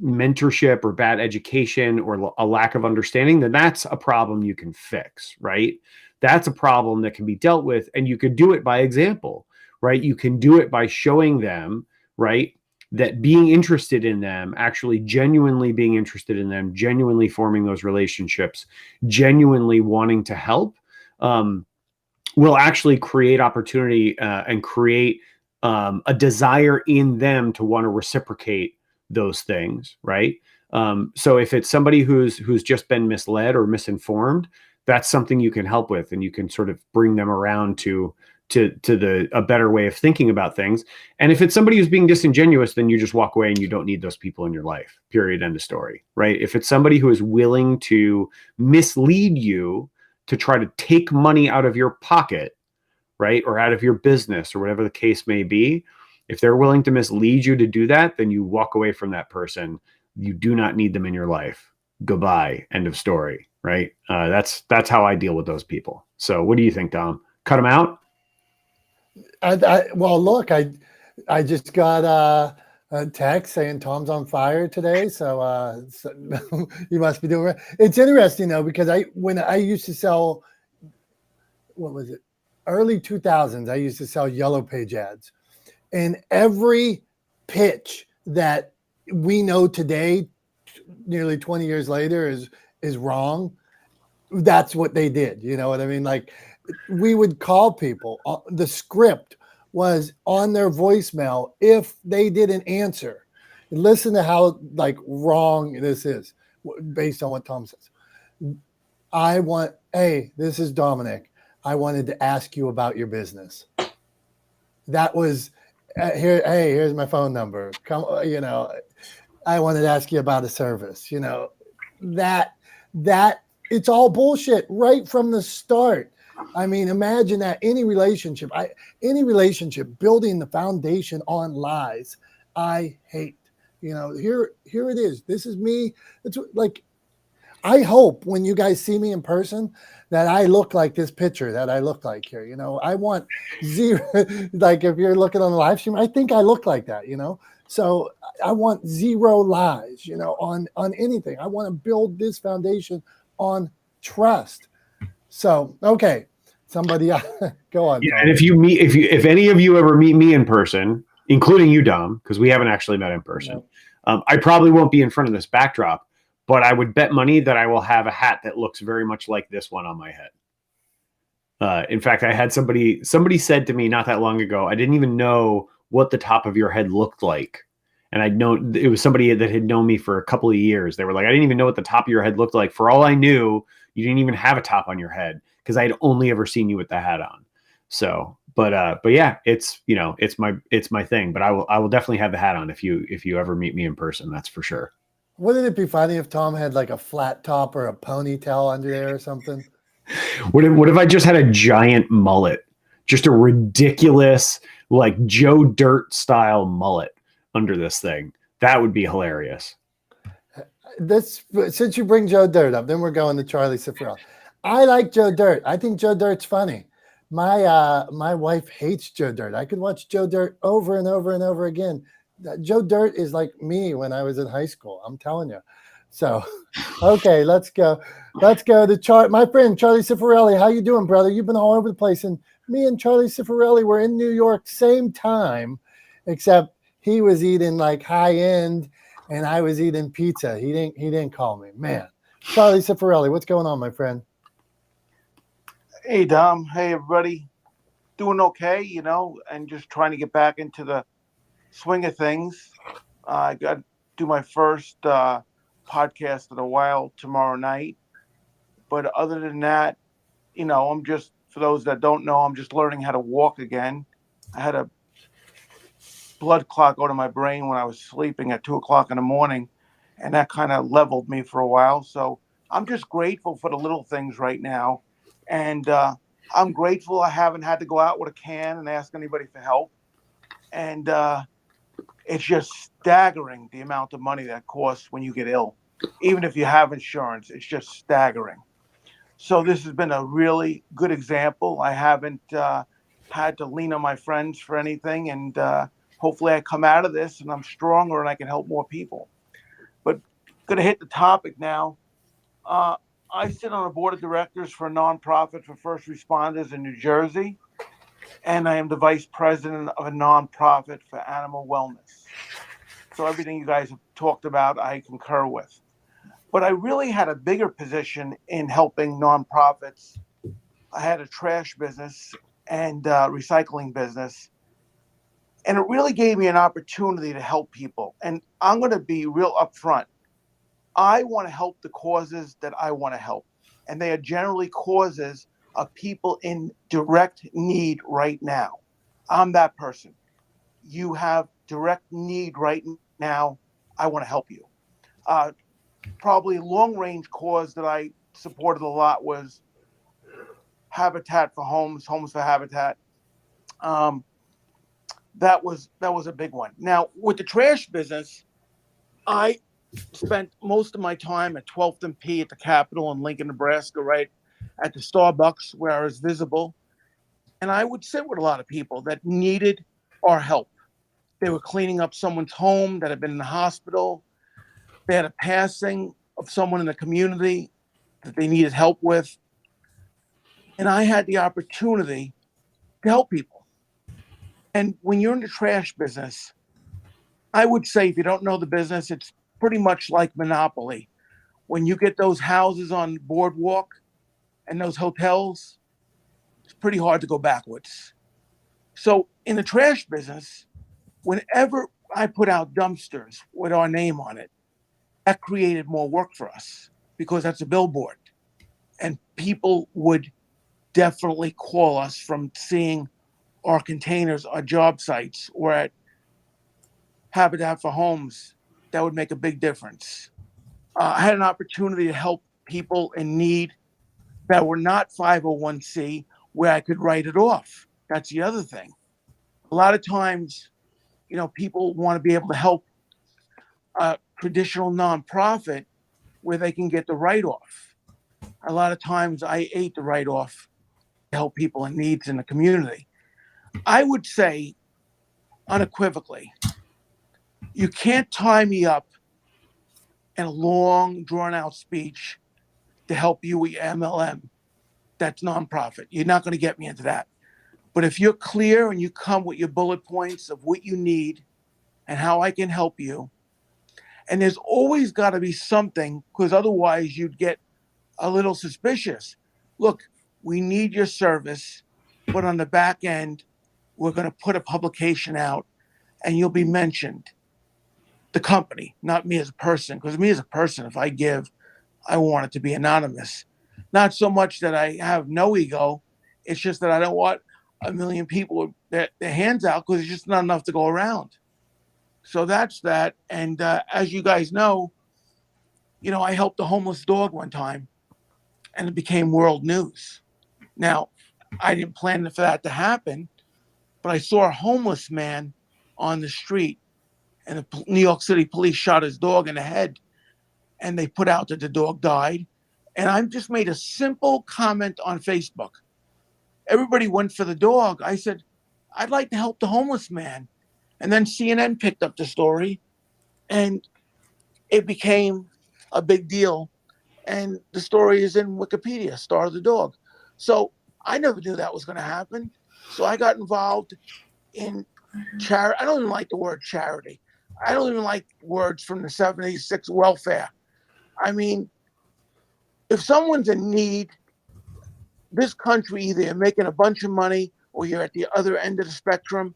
mentorship or bad education or a lack of understanding, then that's a problem you can fix, right? That's a problem that can be dealt with, and you could do it by example, right? You can do it by showing them, right, that being interested in them, actually genuinely being interested in them, genuinely forming those relationships, genuinely wanting to help, will actually create opportunity and create a desire in them to want to reciprocate those things, right? So if it's somebody who's just been misled or misinformed, that's something you can help with, and you can sort of bring them around to a better way of thinking about things. And if it's somebody who's being disingenuous, then you just walk away and you don't need those people in your life. Period. End of story. Right? If it's somebody who is willing to mislead you to try to take money out of your pocket, right, or out of your business, or whatever the case may be, if they're willing to mislead you to do that, then you walk away from that person. You do not need them in your life. Goodbye. End of story. Right? That's how I deal with those people. So what do you think, Dom? Cut them out? Well, look, I just got Text saying Tom's on fire today, so, you must be doing it. It's interesting though, because when I used to sell, what was it, early 2000s, I used to sell yellow page ads, and every pitch that we know today, nearly 20 years later, is wrong. That's what they did. You know what I mean? Like, we would call people. The script was on their voicemail if they didn't answer. Listen to how like wrong this is based on what Tom says. Hey, this is Dominick. I wanted to ask you about your business. That was here. Hey, here's my phone number. Come, I wanted to ask you about a service. That it's all bullshit right from the start. I mean, imagine that any relationship building the foundation on lies, I hate. Here it is. This is me. It's like, I hope when you guys see me in person that I look like this picture that I look like here. I want zero. Like, if you're looking on the live stream, I think I look like that. So I want zero lies. On anything. I want to build this foundation on trust. So, okay, somebody go on. Yeah, Tom. and if any of you ever meet me in person, including you, Dom, because we haven't actually met in person, I probably won't be in front of this backdrop, but I would bet money that I will have a hat that looks very much like this one on my head. In fact, I had somebody said to me not that long ago, I didn't even know what the top of your head looked like. And I'd known it was somebody that had known me for a couple of years. They were like, I didn't even know what the top of your head looked like. For all I knew, you didn't even have a top on your head because I'd only ever seen you with the hat on. So, but yeah, it's my thing. But I will definitely have the hat on if you ever meet me in person. That's for sure. Wouldn't it be funny if Tom had like a flat top or a ponytail under there or something? What if I just had a giant mullet, just a ridiculous like Joe Dirt style mullet under this thing? That would be hilarious. Since you bring Joe Dirt up, then we're going to Charlie Cifarelli. I like Joe Dirt. I think Joe Dirt's funny. My wife hates Joe Dirt. I could watch Joe Dirt over and over and over again. Joe Dirt is like me when I was in high school. I'm telling you. So, okay, let's go to my friend Charlie Cifarelli. How you doing, brother? You've been all over the place, and me and Charlie Cifarelli were in New York same time, except he was eating like high end, and I was eating pizza. He didn't call me, man. Charlie Cifarelli, what's going on, my friend? Hey, Dom. Hey, everybody. Doing okay, and just trying to get back into the swing of things. I got to do my first podcast in a while tomorrow night. But other than that, I'm just, for those that don't know, I'm just learning how to walk again. I had a blood clot go to my brain when I was sleeping at 2:00 in the morning, and that kind of leveled me for a while. So I'm just grateful for the little things right now. And I'm grateful I haven't had to go out with a can and ask anybody for help. And it's just staggering the amount of money that costs when you get ill. Even if you have insurance, it's just staggering. So this has been a really good example. I haven't had to lean on my friends for anything. And hopefully I come out of this and I'm stronger and I can help more people. But going to hit the topic now. I sit on a board of directors for a nonprofit for first responders in New Jersey, and I am the vice president of a nonprofit for animal wellness. So everything you guys have talked about, I concur with. But I really had a bigger position in helping nonprofits. I had a trash business and recycling business, and it really gave me an opportunity to help people. And I'm going to be real upfront. I want to help the causes that I want to help. And they are generally causes of people in direct need right now. I'm that person. You have direct need right now. I want to help you. Probably long-range cause that I supported a lot was Habitat for Homes, Homes for Habitat. That was a big one. Now, with the trash business, I spent most of my time at 12th and P at the Capitol in Lincoln, Nebraska, right at the Starbucks where I was visible. And I would sit with a lot of people that needed our help. They were cleaning up someone's home that had been in the hospital. They had a passing of someone in the community that they needed help with. And I had the opportunity to help people. And when you're in the trash business, I would say if you don't know the business, it's pretty much like Monopoly. When you get those houses on the boardwalk and those hotels, it's pretty hard to go backwards. So in the trash business, whenever I put out dumpsters with our name on it, that created more work for us because that's a billboard. And people would definitely call us from seeing our containers on job sites or at Habitat for Homes. That would make a big difference. I had an opportunity to help people in need that were not 501c where I could write it off. That's the other thing. A lot of times, people want to be able to help a traditional nonprofit where they can get the write-off. A lot of times I ate the write-off to help people in needs in the community. I would say unequivocally, you can't tie me up in a long, drawn-out speech to help you with your MLM. That's nonprofit. You're not going to get me into that. But if you're clear and you come with your bullet points of what you need and how I can help you, and there's always got to be something, because otherwise you'd get a little suspicious. Look, we need your service, but on the back end, we're going to put a publication out and you'll be mentioned. The company, not me as a person, because me as a person, if I give, I want it to be anonymous. Not so much that I have no ego. It's just that I don't want a million people with their hands out because it's just not enough to go around. So that's that. And as you guys know, I helped a homeless dog one time and it became world news. Now, I didn't plan for that to happen, but I saw a homeless man on the street and the New York City police shot his dog in the head and they put out that the dog died. And I just made a simple comment on Facebook. Everybody went for the dog. I said, I'd like to help the homeless man. And then CNN picked up the story and it became a big deal. And the story is in Wikipedia, Star of the Dog. So I never knew that was going to happen. So I got involved in charity. I don't even like the word charity. I don't even like words from the 76 welfare. I mean, if someone's in need, this country, either you're making a bunch of money or you're at the other end of the spectrum.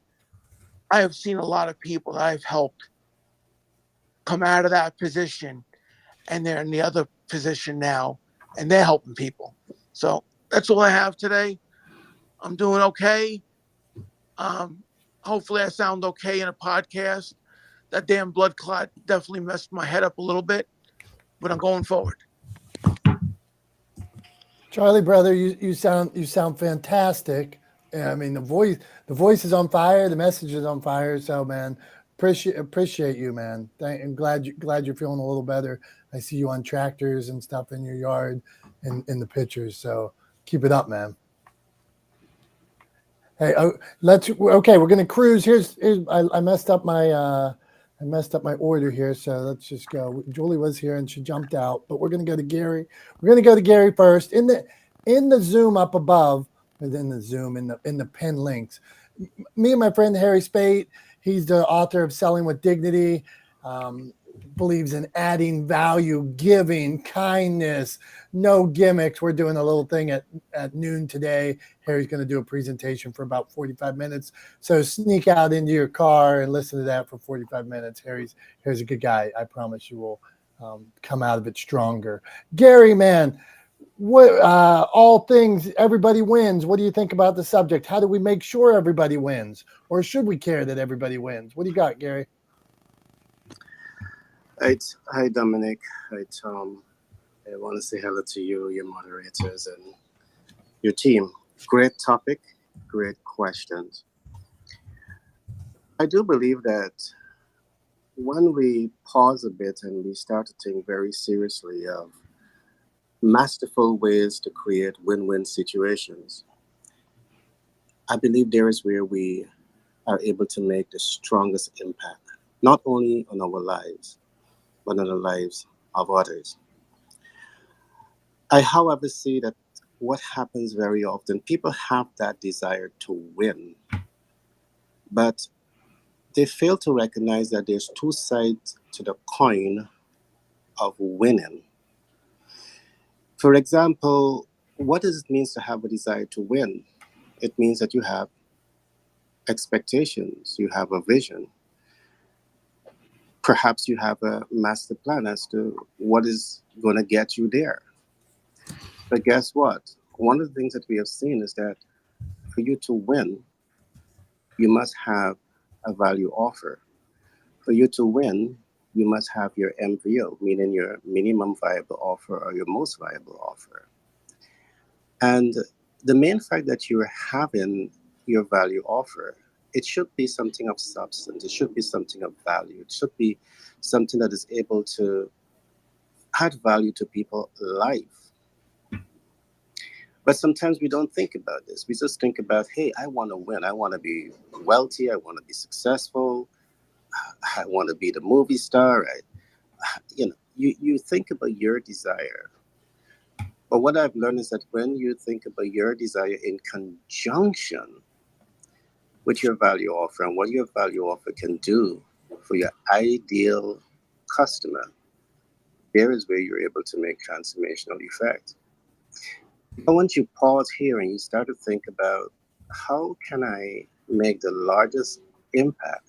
I have seen a lot of people that I've helped come out of that position and they're in the other position now and they're helping people. So that's all I have today. I'm doing okay. Hopefully I sound okay in a podcast. That damn blood clot definitely messed my head up a little bit, but I'm going forward. Charlie, brother, you sound fantastic. I mean, the voice is on fire. The message is on fire. So, man, appreciate you, man. I'm glad you're feeling a little better. I see you on tractors and stuff in your yard and in the pictures. So keep it up, man. Hey, we're gonna cruise. I messed up my order here, so let's just go. Julie was here and she jumped out, but we're gonna go to Gary. We're gonna go to Gary first. In the Zoom up above, within the Zoom in the pin links. Me and my friend Harry Spate, he's the author of Selling with Dignity. Believes in adding value, giving, kindness, no gimmicks. We're doing a little thing at noon today. Harry's going to do a presentation for about 45 minutes. So sneak out into your car and listen to that for 45 minutes. Harry's a good guy. I promise you will come out of it stronger. Gary, man, what all things, everybody wins. What do you think about the subject? How do we make sure everybody wins? Or should we care that everybody wins? What do you got, Gary? Hi, Dominic. Hi, Tom. I want to say hello to you, your moderators, and your team. Great topic, great questions. I do believe that when we pause a bit and we start to think very seriously of masterful ways to create win-win situations, I believe there is where we are able to make the strongest impact, not only on our lives, but on the lives of others. I, however, see that what happens very often, people have that desire to win, but they fail to recognize that there's two sides to the coin of winning. For example, what does it mean to have a desire to win? It means that you have expectations, you have a vision. Perhaps you have a master plan as to what is going to get you there. But guess what? One of the things that we have seen is that for you to win, you must have a value offer. For you to win, you must have your MVO, meaning your minimum viable offer or your most viable offer. And the main fact that you're having your value offer, it should be something of substance. It should be something of value. It should be something that is able to add value to people's life. But sometimes we don't think about this. We just think about, hey, I want to win. I want to be wealthy. I want to be successful. I want to be the movie star. You think about your desire. But what I've learned is that when you think about your desire in conjunction with your value offer and what your value offer can do for your ideal customer, there is where you're able to make transformational effect. But once you pause here and you start to think about how can I make the largest impact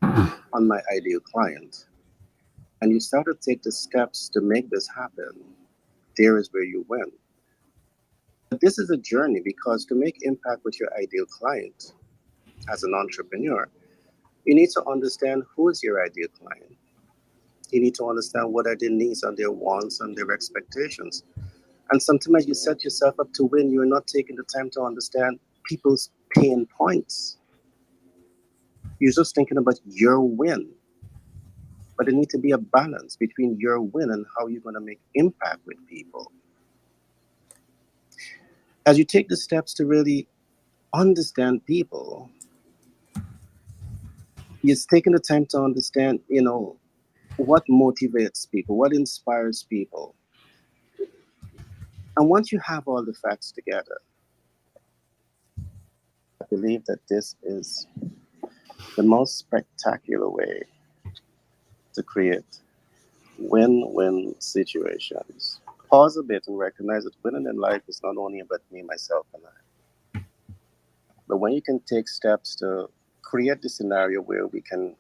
on my ideal client, and you start to take the steps to make this happen, there is where you win. But this is a journey, because to make impact with your ideal client as an entrepreneur, you need to understand who is your ideal client. You need to understand what are their needs and their wants and their expectations. And sometimes you set yourself up to win, you're not taking the time to understand people's pain points. You're just thinking about your win. But there needs to be a balance between your win and how you're going to make impact with people. As you take the steps to really understand people, you're taking the time to understand, what motivates people, what inspires people. And once you have all the facts together, I believe that this is the most spectacular way to create win-win situations. Pause a bit and recognize that winning in life is not only about me, myself, and I. But when you can take steps to create the scenario where we can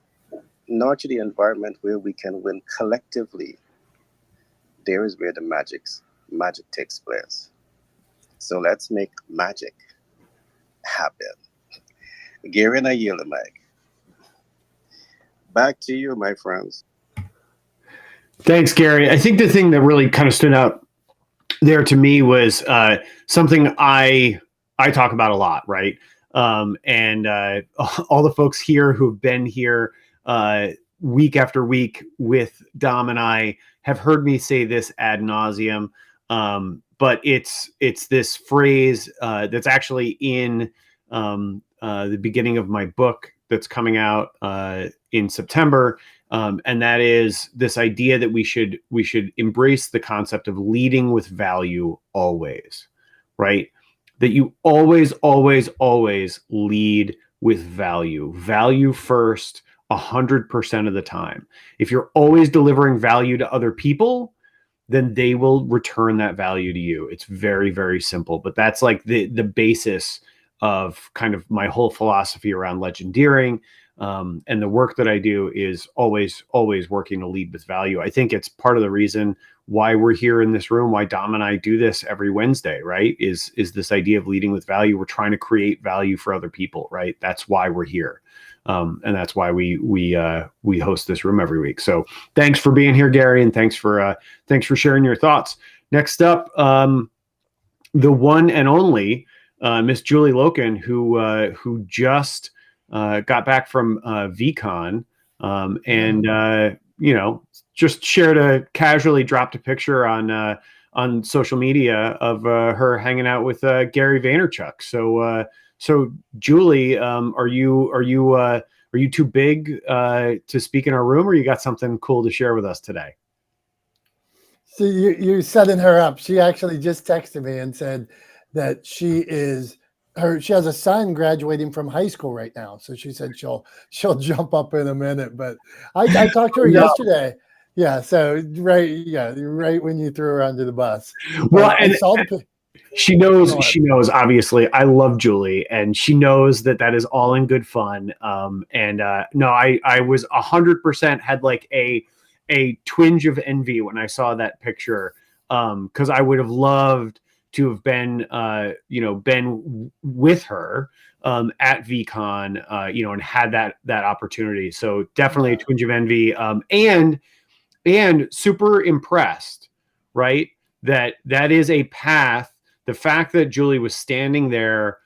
nurture the environment where we can win collectively, there is where the magic takes place. So let's make magic happen. Gary, and I yield the mic. Back to you, my friends. Thanks, Gary. I think the thing that really kind of stood out there to me was something I talk about a lot, right? And all the folks here who've been here week after week with Dom and I have heard me say this ad nauseum. But it's this phrase that's actually in the beginning of my book that's coming out in September. And that is this idea that we should embrace the concept of leading with value always, right? That you always lead with value first, 100% of the time. If you're always delivering value to other people, then they will return that value to you. It's very, very simple, but that's like the basis of kind of my whole philosophy around legendeering. And the work that I do is always working to lead with value. I think it's part of the reason why we're here in this room, why Dom and I do this every Wednesday, right? Is this idea of leading with value. We're trying to create value for other people, right? That's why we're here. And that's why we host this room every week. So thanks for being here, Gary, and thanks for sharing your thoughts. Next up, the one and only Miss Julie Loken, who just got back from VCon, and just casually dropped a picture on social media of her hanging out with Gary Vaynerchuk. So Julie, are you too big to speak in our room, or you got something cool to share with us today? So you're setting her up. She actually just texted me and said that she has a son graduating from high school right now. So she said she'll jump up in a minute. But I talked to her yesterday. Yeah. So right when you threw her under the bus. Well, I saw the. She knows, obviously I love Julie, and she knows that is all in good fun. No, I was 100% had like a twinge of envy when I saw that picture. Cause I would have loved to have been, been with her, at VCon, and had that opportunity. So definitely a twinge of envy. And super impressed, right? That is a path. The fact that Julie was standing there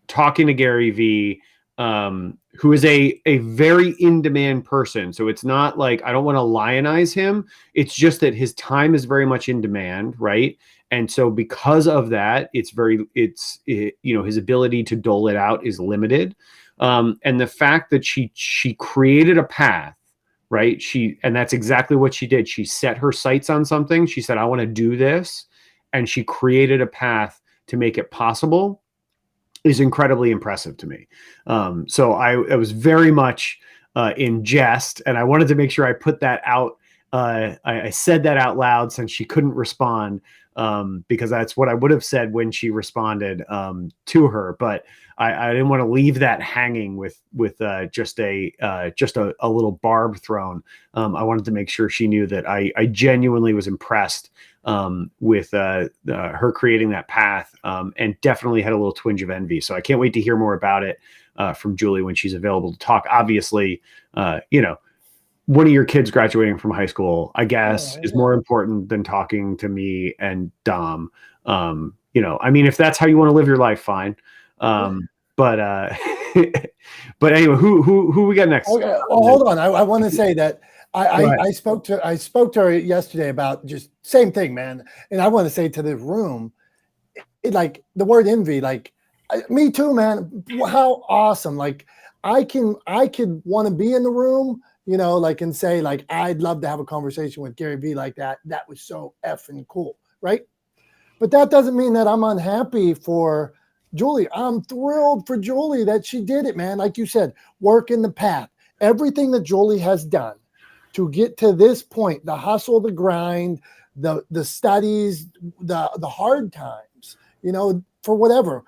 talking to Gary Vee, who is a very in-demand person. So it's not like, I don't want to lionize him. It's just that his time is very much in demand, right? And so because of that, his ability to dole it out is limited. And the fact that she created a path, right? And that's exactly what she did. She set her sights on something. She said, I want to do this. And she created a path to make it possible, is incredibly impressive to me. So I was very much in jest, and I wanted to make sure I put that out. I said that out loud since she couldn't respond, because that's what I would have said when she responded to her. But I didn't want to leave that hanging with just a little barb thrown. I wanted to make sure she knew that I genuinely was impressed with her creating that path, and definitely had a little twinge of envy. So I can't wait to hear more about it from Julie when she's available to talk. Obviously, one of your kids graduating from high school, I guess, is more important than talking to me and Dom. If that's how you want to live your life, fine. But anyway, who we got next? Okay, well, hold on. I want to say that I spoke to her yesterday about just same thing, man. And I want to say to the room, like the word envy, like me too, man. How awesome! Like I could want to be in the room, and say like I'd love to have a conversation with Gary Vee like that. That was so effing cool, right? But that doesn't mean that I'm unhappy for Julie. I'm thrilled for Julie that she did it, man. Like you said, work in the path. Everything that Julie has done to get to this point, the hustle, the grind, the studies, the hard times, for whatever.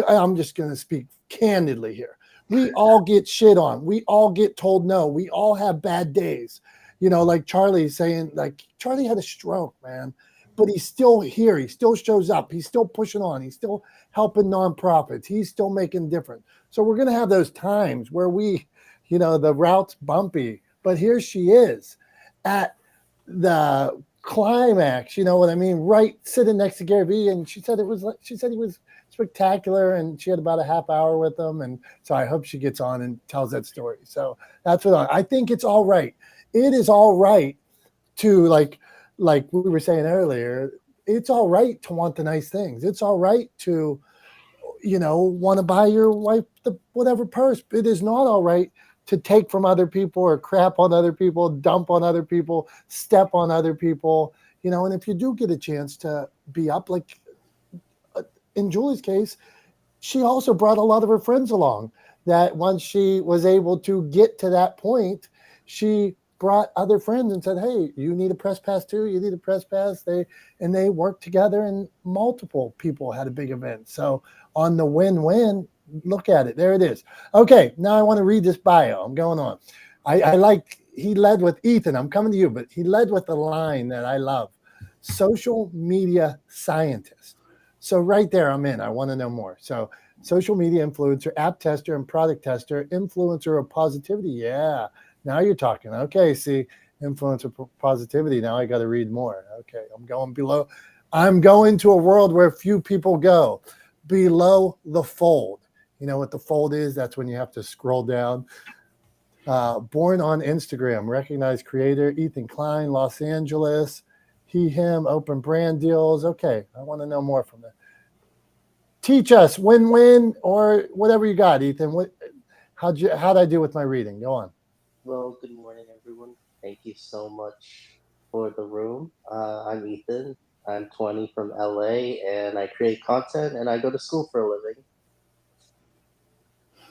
I'm just going to speak candidly here. We all get shit on. We all get told no. We all have bad days. Like Charlie saying, like Charlie had a stroke, man. But he's still here. He still shows up. He's still pushing on. He's still helping nonprofits. He's still making a difference. So we're going to have those times where the route's bumpy. But here she is at the climax. You know what I mean? Right, sitting next to Gary Vee, and she said he was spectacular, and she had about a half hour with him. And so I hope she gets on and tells that story. So that's what I think. It's all right. It is all right to like we were saying earlier, it's all right to want the nice things. It's all right to, want to buy your wife the whatever purse. It is not all right to take from other people or crap on other people, dump on other people, step on other people, and if you do get a chance to be up, like in Julie's case, she also brought a lot of her friends along that once she was able to get to that point, she brought other friends and said, hey, you need a press pass too? You need a press pass? They worked together, and multiple people had a big event. So on the win-win, look at it. There it is. Okay, now I want to read this bio. I'm going on. He led with Ethan. I'm coming to you, but he led with the line that I love. Social media scientist. So right there, I'm in. I want to know more. So social media influencer, app tester, and product tester, influencer of positivity. Yeah. Now you're talking. Okay, see, influencer positivity. Now I got to read more. Okay, I'm going below. I'm going to a world where few people go. Below the fold. You know what the fold is? That's when you have to scroll down. Born on Instagram, recognized creator, Ethan Klein, Los Angeles. He, him, open brand deals. Okay, I want to know more from that. teach us win-win or whatever you got, Ethan. How'd I do with my reading? Go on. Well, good morning, everyone. Thank you so much for the room. I'm Ethan. I'm 20 from LA, and I create content, and I go to school for a living.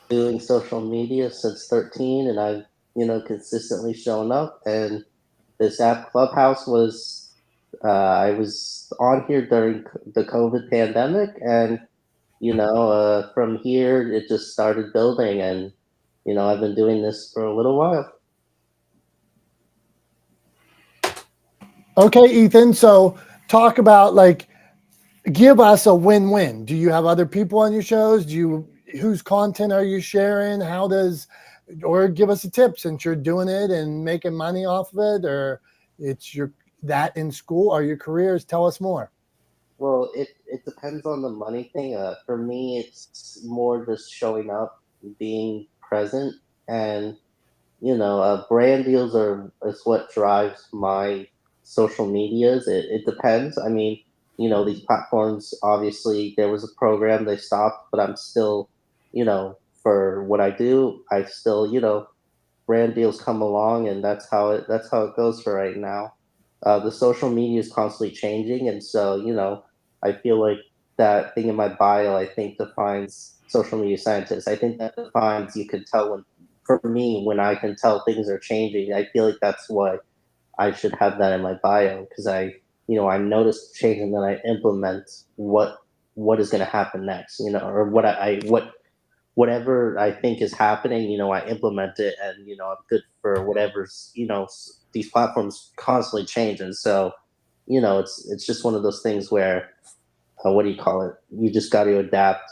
Doing social media since 13, and I've consistently shown up. And this app Clubhouse was, I was on here during the COVID pandemic, and from here it just started building, and I've been doing this for a little while. Okay, Ethan. So talk about give us a win-win. Do you have other people on your shows? Whose content are you sharing? Or give us a tip since you're doing it and making money off of it, or it's that in school or your careers. Tell us more. Well, it depends on the money thing. For me, it's more just showing up, being present, and brand deals is what drives my social medias. It depends. I mean, these platforms, obviously there was a program they stopped, but I'm still, for what I do, I still, brand deals come along, and that's how it goes for right now. The social media is constantly changing, and so I feel like that thing in my bio, I think, defines social media scientists. I think that defines, you can tell when, for me, when I can tell things are changing. I feel like that's why I should have that in my bio, because I notice change, and then I implement what is going to happen next, or whatever I think is happening, I implement it, and I'm good for whatever's, these platforms constantly change, and so it's just one of those things where, what do you call it? You just got to adapt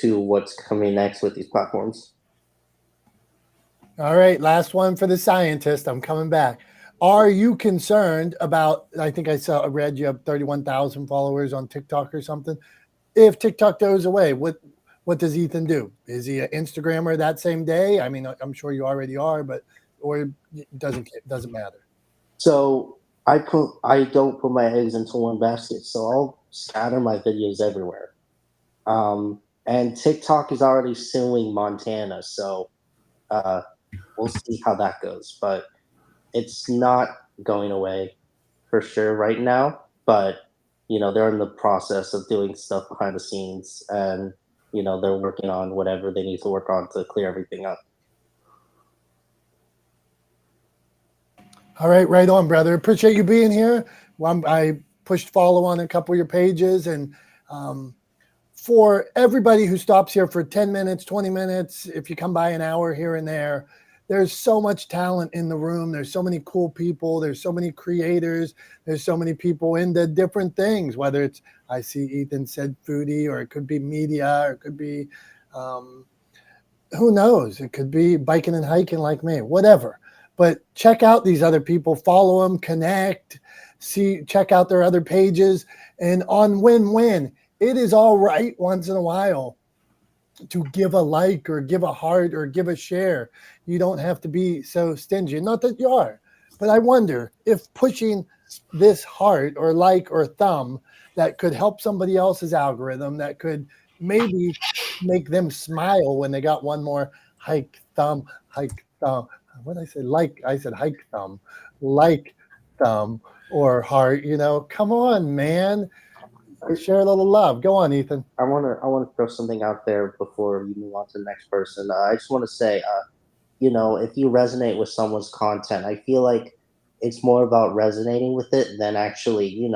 to what's coming next with these platforms. All right, last one for the scientist. I'm coming back. Are you concerned about? I think I read you have 31,000 followers on TikTok or something. If TikTok goes away, what does Ethan do? Is he an Instagrammer that same day? I mean, I'm sure you already are, or it doesn't matter. So I don't put my eggs into one basket. So I'll scatter my videos everywhere. And TikTok is already suing Montana, so we'll see how that goes. But it's not going away for sure right now. But they're in the process of doing stuff behind the scenes, and they're working on whatever they need to work on to clear everything up. All right, right on, brother. Appreciate you being here. I pushed follow on a couple of your pages, and for everybody who stops here for 10 minutes, 20 minutes, if you come by an hour here and there, there's so much talent in the room. There's so many cool people. There's so many creators. There's so many people into different things, whether it's, I see Ethan said foodie, or it could be media, or it could be, who knows? It could be biking and hiking like me, whatever. But check out these other people, follow them, connect, check out their other pages. And on win-win, it is all right once in a while to give a like or give a heart or give a share. You don't have to be so stingy. Not that you are, but I wonder if pushing this heart or like or thumb that could help somebody else's algorithm, that could maybe make them smile when they got one more hike thumb. What did I say? I said hike thumb, like thumb or heart. Come on, man. Share a little love. Go on, Ethan. I want to throw something out there before we move on to the next person. I just want to say, if you resonate with someone's content, I feel like it's more about resonating with it than actually, you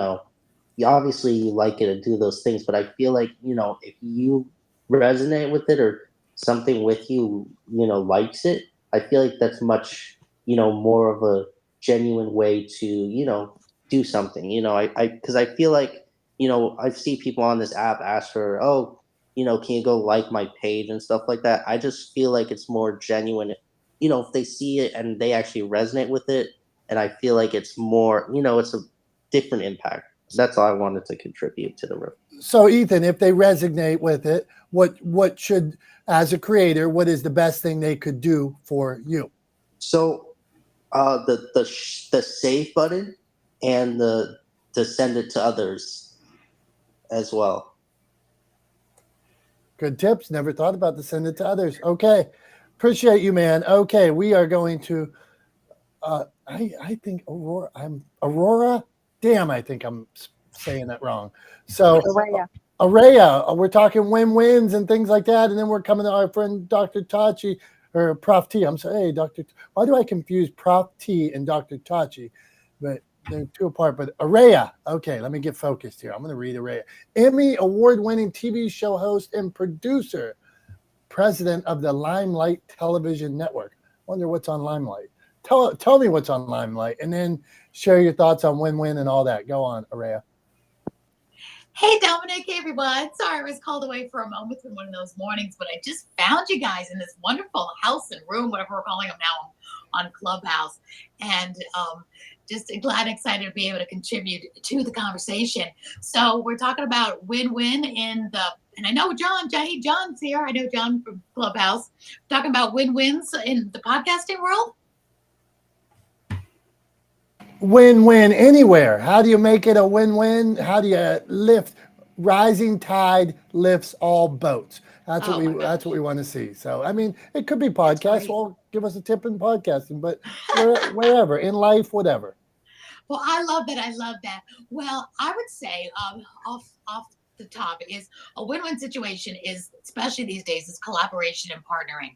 obviously you like it and do those things, but I feel like, if you resonate with it, or something with you, likes it, I feel like that's much, more of a genuine way to, do something, because I feel like, I see people on this app ask for, oh, can you go like my page and stuff like that. I just feel like it's more genuine, if they see it and they actually resonate with it. And I feel like it's more, it's a different impact. That's all I wanted to contribute to the room. So Ethan, if they resonate with it, what should, as a creator, what is the best thing they could do for you? So the save button, and to send it to others as well. Good tips. Never thought about to send it to others. Okay. Appreciate you, man. Okay. We are going to, I think Aurora. Damn, I think I'm saying that wrong. So Araya, we're talking win-wins and things like that. And then we're coming to our friend, Dr. Tachi or Prof T. I'm sorry. Hey, why do I confuse Prof T and Dr. Tachi? But they're two apart, but Araya. Okay, let me get focused here. I'm going to read Araya. Emmy award-winning TV show host and producer, president of the Limelight Television Network. Wonder what's on Limelight. Tell me what's on Limelight, and then share your thoughts on win-win and all that. Go on, Araya. Hey, Dominick. Hey, everyone. Sorry I was called away for a moment from one of those mornings, but I just found you guys in this wonderful house and room, whatever we're calling them now, on Clubhouse. And just glad and excited to be able to contribute to the conversation. So we're talking about win-win and I know John's here. I know John from Clubhouse. Talking about win-wins in the podcasting world. Win-win anywhere. How do you make it a win-win? How do you lift? Rising tide lifts all boats. That's what we want to see. So, I mean, it could be podcasts. Well, give us a tip in podcasting, but wherever in life, whatever. Well, I love that. Well, I would say off the top is a win-win situation is, especially these days, is collaboration and partnering.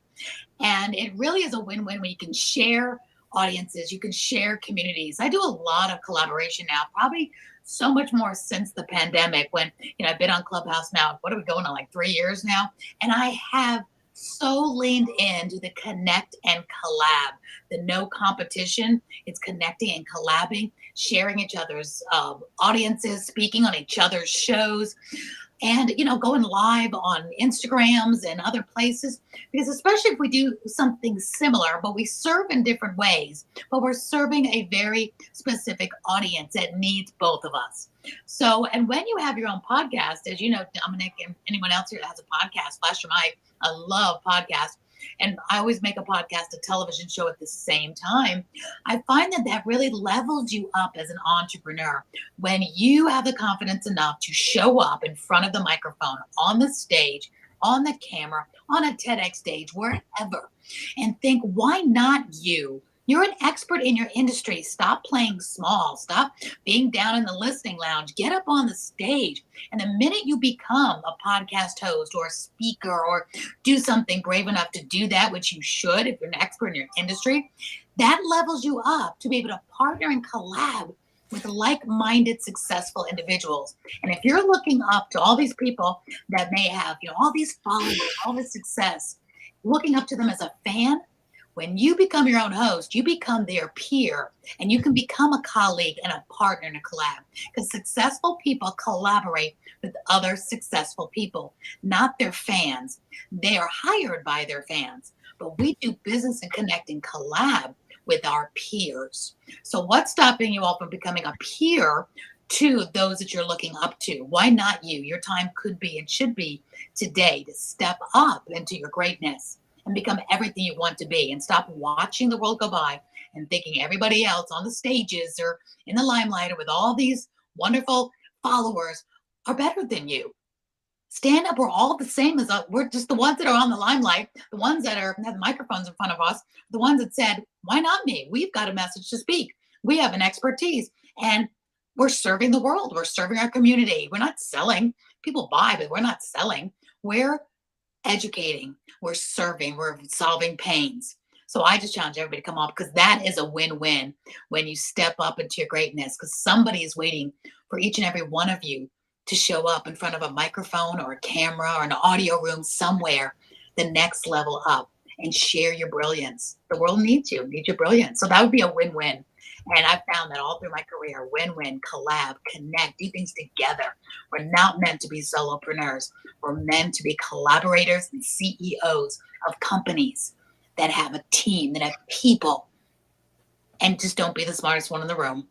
And it really is a win-win when you can share audiences, you can share communities. I do a lot of collaboration now, probably so much more since the pandemic when, I've been on Clubhouse now. What are we going on, like 3 years now? And I have so leaned into the connect and collab, the no competition. It's connecting and collabing, sharing each other's audiences, speaking on each other's shows, and going live on Instagrams and other places, because especially if we do something similar, but we serve in different ways, but we're serving a very specific audience that needs both of us. So, and when you have your own podcast, as you know, Dominick, and anyone else here that has a podcast, flash your mic. I love podcasts. And I always make a podcast, a television show at the same time. I find that really levels you up as an entrepreneur when you have the confidence enough to show up in front of the microphone, on the stage, on the camera, on a TEDx stage, wherever, and think, why not you? You're an expert in your industry. Stop playing small. Stop being down in the listening lounge. Get up on the stage. And the minute you become a podcast host or a speaker or do something brave enough to do that, which you should if you're an expert in your industry, that levels you up to be able to partner and collab with like-minded, successful individuals. And if you're looking up to all these people that may have, all these followers, all this success, looking up to them as a fan, when you become your own host, you become their peer, and you can become a colleague and a partner in a collab, because successful people collaborate with other successful people, not their fans. They are hired by their fans, but we do business and connect and collab with our peers. So what's stopping you all from becoming a peer to those that you're looking up to? Why not you? Your time could be and should be today to step up into your greatness and become everything you want to be, and stop watching the world go by and thinking everybody else on the stages or in the limelight or with all these wonderful followers are better than you. Stand up. We're all the same as us. We're just the ones that are on the limelight, the ones that have the microphones in front of us, the ones that said, why not me? We've got a message to speak. We have an expertise, and we're serving the world. We're serving our community. We're not selling. People buy, but we're not selling. We're educating, we're serving, we're solving pains. So I just challenge everybody to come on, because that is a win-win when you step up into your greatness, because somebody is waiting for each and every one of you to show up in front of a microphone or a camera or an audio room somewhere, the next level up, and share your brilliance. The world needs you, needs your brilliance. So that would be a win-win. And I've found that all through my career, win-win, collab, connect, do things together. We're not meant to be solopreneurs. We're meant to be collaborators and CEOs of companies that have a team, that have people. And just don't be the smartest one in the room.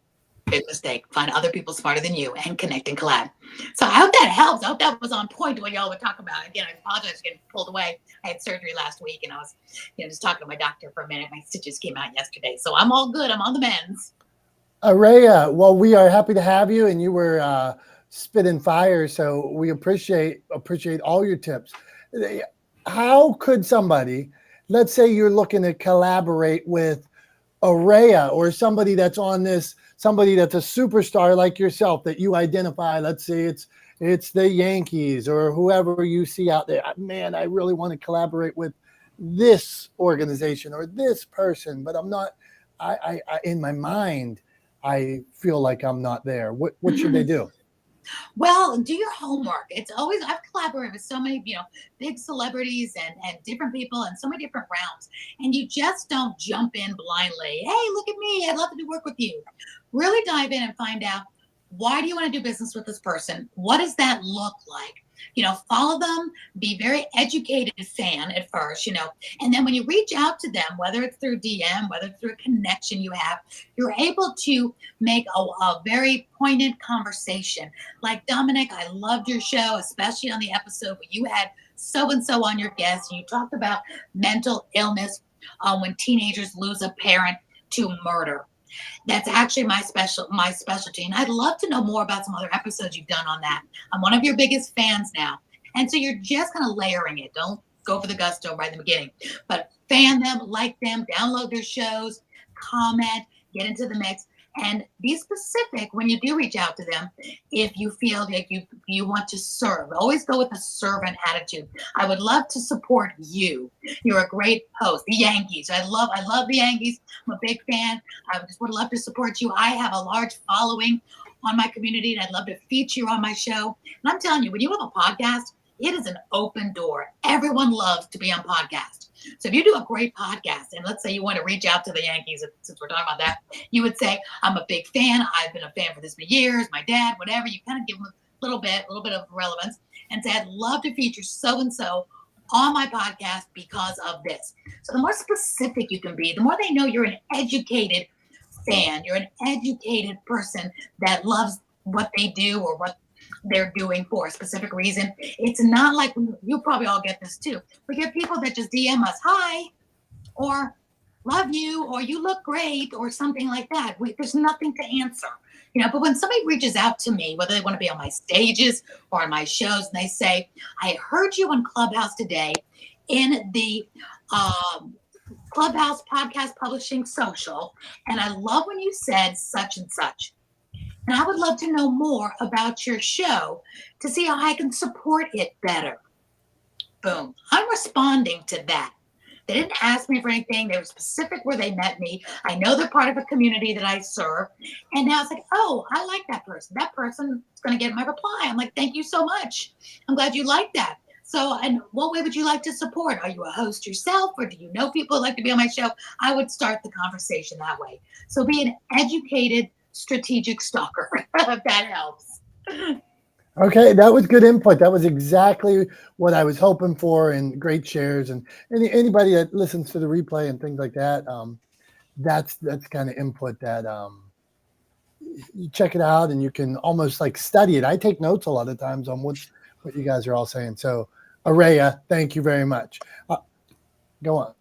Big mistake. Find other people smarter than you and connect and collab. So I hope that helps. I hope that was on point to what y'all were talking about. Again, I apologize for getting pulled away. I had surgery last week, and I was just talking to my doctor for a minute. My stitches came out yesterday. So I'm all good. I'm on the mends. Araya, well, we are happy to have you, and you were spitting fire, so we appreciate all your tips. how could somebody, let's say you're looking to collaborate with Araya or somebody that's on this, somebody that's a superstar like yourself that you identify. Let's say it's the Yankees or whoever you see out there. Man, I really want to collaborate with this organization or this person, but I'm not. I in my mind, I feel like I'm not there. What should they do? Well, do your homework. It's always, I've collaborated with so many, big celebrities and different people in so many different realms. And you just don't jump in blindly. Hey, look at me. I'd love to do work with you. Really dive in and find out, why do you want to do business with this person? What does that look like? Follow them, be very educated fan at first, and then when you reach out to them, whether it's through DM, whether it's through a connection you have, you're able to make a very poignant conversation. Like, Dominick, I loved your show, especially on the episode where you had so-and-so on your guest, and you talked about mental illness when teenagers lose a parent to murder. That's actually my specialty. And I'd love to know more about some other episodes you've done on that. I'm one of your biggest fans now. And so you're just kind of layering it. Don't go for the gusto right in the beginning, but fan them, like them, download their shows, comment, get into the mix, and be specific when you do reach out to them. If you feel like you want to serve, always go with a servant attitude. I would love to support you. You're a great host. The Yankees. I love the Yankees. I'm a big fan. I just would love to support you. I have a large following on my community, and I'd love to feature you on my show. And I'm telling you, when you have a podcast, it is an open door. Everyone loves to be on podcast. So if you do a great podcast, and let's say you want to reach out to the Yankees, since we're talking about that, you would say, I'm a big fan. I've been a fan for this many years. My dad, whatever. You kind of give them a little bit of relevance and say, I'd love to feature so-and-so on my podcast because of this. So the more specific you can be, the more they know you're an educated fan. You're an educated person that loves what they do or what they're doing for a specific reason. It's not like, you probably all get this too. We get people that just DM us, hi, or love you, or you look great, or something like that. There's nothing to answer. But when somebody reaches out to me, whether they want to be on my stages or on my shows, and they say, I heard you on Clubhouse today in the Clubhouse Podcast Publishing Social, and I love when you said such and such. And I would love to know more about your show to see how I can support it better. Boom. I'm responding to that. They didn't ask me for anything. They were specific where they met me. I know they're part of a community that I serve. And now it's like, oh, I like that person. That person is going to get my reply. I'm like, thank you so much. I'm glad you like that. So, and what way would you like to support? Are you a host yourself, or do you know people who like to be on my show? I would start the conversation that way. So be an educated, strategic stalker, if that helps. Okay, that was good input. That was exactly what I was hoping for, and great shares. And anybody that listens to the replay and things like that, that's kind of input that you check it out and you can almost like study it. I take notes a lot of times on what you guys are all saying. So, Araya, thank you very much. Go on.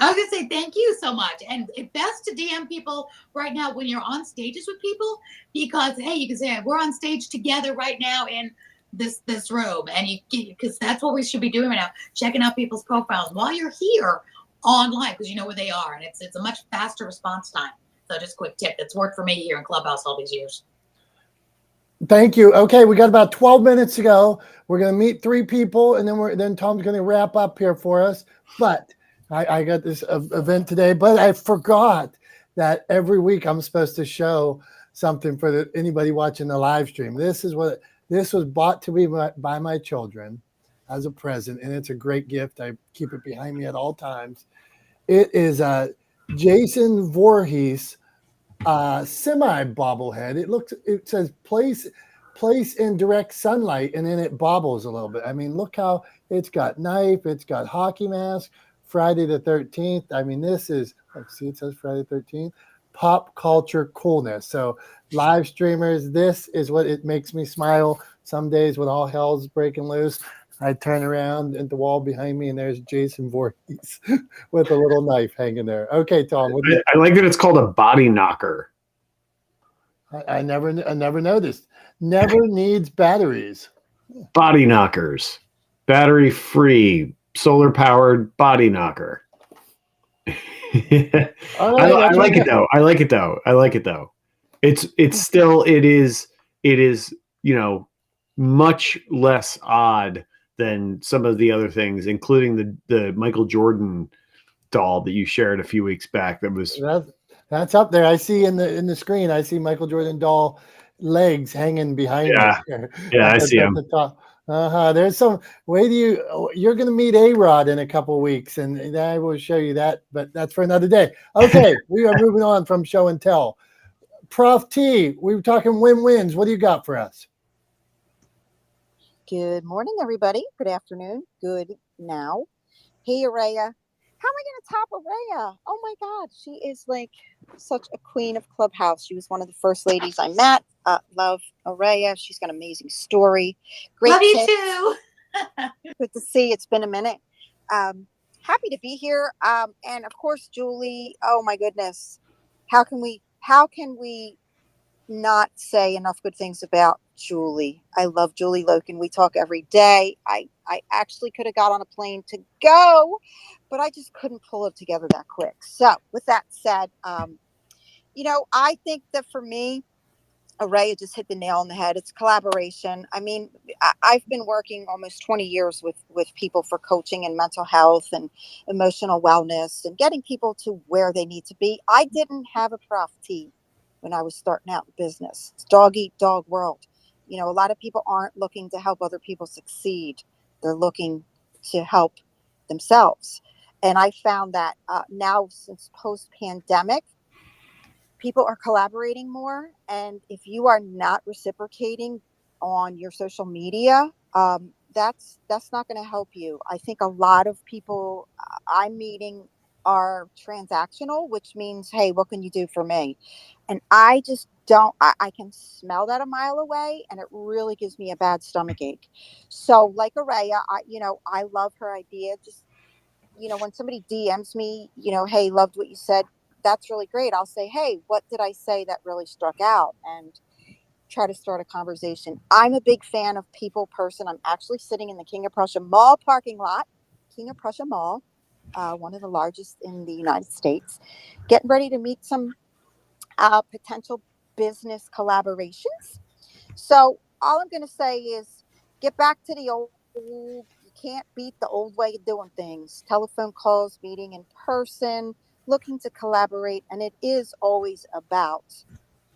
I was going to say thank you so much. And it's best to DM people right now when you're on stages with people, because, hey, you can say, we're on stage together right now in this room. And because that's what we should be doing right now, checking out people's profiles while you're here online, because you know where they are. And it's a much faster response time. So just a quick tip that's worked for me here in Clubhouse all these years. Thank you. Okay, we got about 12 minutes to go. We're going to meet 3 people, and then Tom's going to wrap up here for us. But I got this event today, but I forgot that every week I'm supposed to show something for anybody watching the live stream. This was bought to me by my children as a present, and it's a great gift. I keep it behind me at all times. It is a Jason Voorhees semi bobblehead. It says place in direct sunlight, and then it bobbles a little bit. I mean, look how it's got knife, it's got hockey mask, Friday the 13th. I mean, this is, see, it says Friday the 13th, pop culture coolness. So live streamers, this is what it makes me smile. Some days when all hell's breaking loose, I turn around at the wall behind me, and there's Jason Voorhees with a little knife hanging there. Okay, Tom. I like that it's called a body knocker. I never noticed. Never needs batteries. Body knockers. battery-free, solar-powered body knocker. All right, I that's like right. it though. I like it though. It's still it is much less odd than some of the other things, including the Michael Jordan doll that you shared a few weeks back. That was That's up there. I see in the screen. I see Michael Jordan doll legs hanging behind yeah, me. yeah. I At see him. the top. There's some. Wait till you're going to meet A-Rod in a couple weeks, and I will show you that. But that's for another day. Okay, we are moving on from show and tell. Prof T, we were talking win-wins. What do you got for us? Good morning, everybody. Good afternoon. Good now. Hey, Araya. How am I going to top Araya? Oh my God. She is like such a queen of Clubhouse. She was one of the first ladies I met. Love Araya. She's got an amazing story. Great Love you tips. too. Good to see. It's been a minute. Happy to be here. And of course, Julie. Oh my goodness. How can we not say enough good things about Julie? I love Julie Loken. We talk every day. I actually could have got on a plane to go, but I just couldn't pull it together that quick. So with that said, I think that for me, Araya just hit the nail on the head. It's collaboration. I mean, I've been working almost 20 years with people for coaching and mental health and emotional wellness and getting people to where they need to be. I didn't have a Prof T when I was starting out in business. It's dog eat dog world. A lot of people aren't looking to help other people succeed. They're looking to help themselves. And I found that now, since post-pandemic, people are collaborating more. And if you are not reciprocating on your social media, that's not going to help you. I think a lot of people I'm meeting are transactional, which means, hey, what can you do for me? And I just don't, I can smell that a mile away, and it really gives me a bad stomach ache. So like Araya, I love her idea. Just, when somebody DMs me, hey, loved what you said, that's really great. I'll say, hey, what did I say that really struck out? And try to start a conversation. I'm a big fan of people person. I'm actually sitting in the King of Prussia Mall parking lot, King of Prussia Mall, one of the largest in the United States, getting ready to meet some potential business collaborations. So all I'm going to say is get back to the old. You can't beat the old way of doing things. Telephone calls, meeting in person, looking to collaborate. And it is always about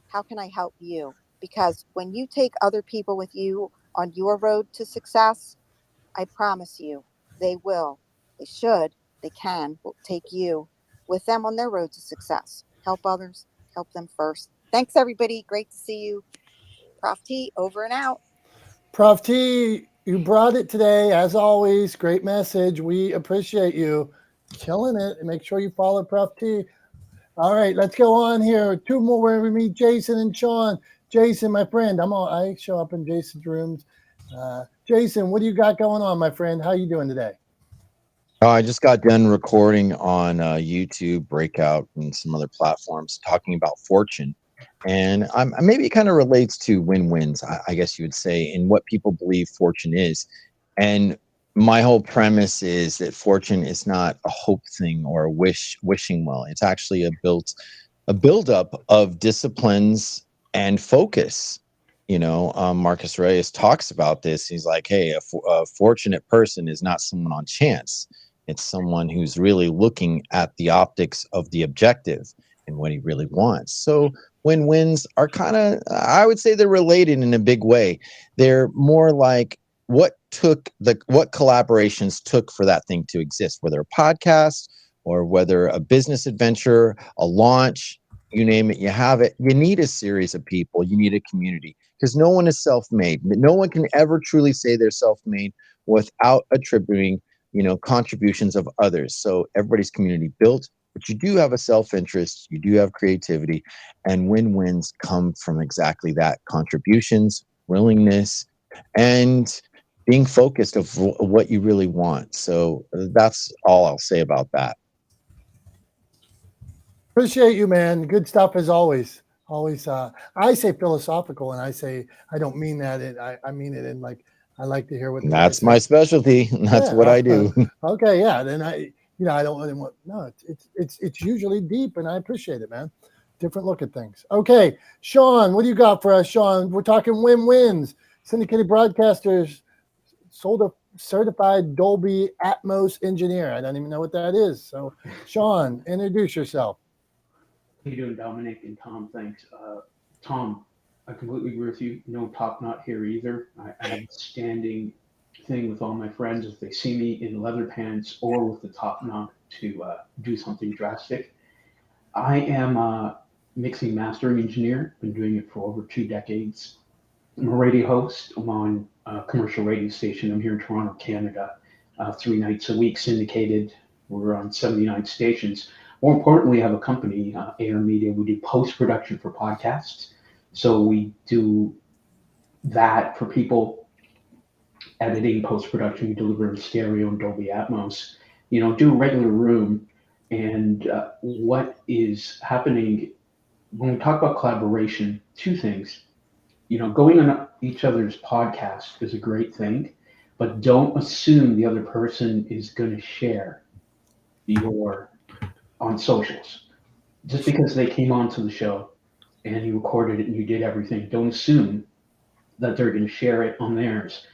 how can I help you? Because when you take other people with you on your road to success, I promise you, they will, they should, they can will take you with them on their road to success. Help others, help them first. Thanks, everybody. Great to see you. Prof T, over and out. Prof T, you brought it today, as always. Great message. We appreciate you. Killing it. And make sure you follow Prof T. All right, let's go on here. Two more where we meet Jason and Sean. Jason, my friend, I show up in Jason's rooms. Jason, what do you got going on, my friend? How you doing today? Oh, I just got done recording on YouTube, Breakout, and some other platforms talking about fortune. And maybe it kind of relates to win-wins, I guess you would say, in what people believe fortune is. And my whole premise is that fortune is not a hope thing or a wishing well. It's actually a buildup of disciplines and focus. Marcus Aurelius talks about this. He's like, hey, a fortunate person is not someone on chance. It's someone who's really looking at the optics of the objective and what he really wants. So win-wins are kind of, I would say they're related in a big way. They're more like what collaborations took for that thing to exist, whether a podcast or whether a business adventure, a launch, you name it, you have it. You need a series of people. You need a community, because no one is self-made. No one can ever truly say they're self-made without attributing contributions of others. So everybody's community built, but you do have a self-interest, you do have creativity, and win-wins come from exactly that: contributions, willingness, and being focused of what you really want. So that's all I'll say about that. Appreciate you, man. Good stuff as always. Always, I say philosophical, and I say I don't mean that. I mean it in like I like to hear what That's my specialty. That's what I do. Okay, yeah. Then I don't really want. No, it's usually deep, and I appreciate it, man. Different look at things. Okay, Sean, what do you got for us, Sean? We're talking win-wins. Syndicated broadcasters sold a certified Dolby Atmos engineer. I don't even know what that is. So, Sean, introduce yourself. How you doing, Dominic and Tom? Thanks. Tom, I completely agree with you. No top knot here either. I have a standing thing with all my friends if they see me in leather pants or with the top knot to do something drastic. I am a mixing mastering engineer. Been doing it for over 2 decades. I'm a radio host. I'm on a commercial radio station. I'm here in Toronto, Canada, 3 nights a week, syndicated. We're on 79 stations. More importantly, I have a company, AR Media. We do post-production for podcasts. So we do that for people, editing, post-production. We deliver in stereo and Dolby Atmos. Do a regular room. And what is happening when we talk about collaboration, 2 things. Going on each other's podcast is a great thing, but don't assume the other person is going to share your on socials. Just because they came onto the show and you recorded it and you did everything, don't assume that they're going to share it on theirs.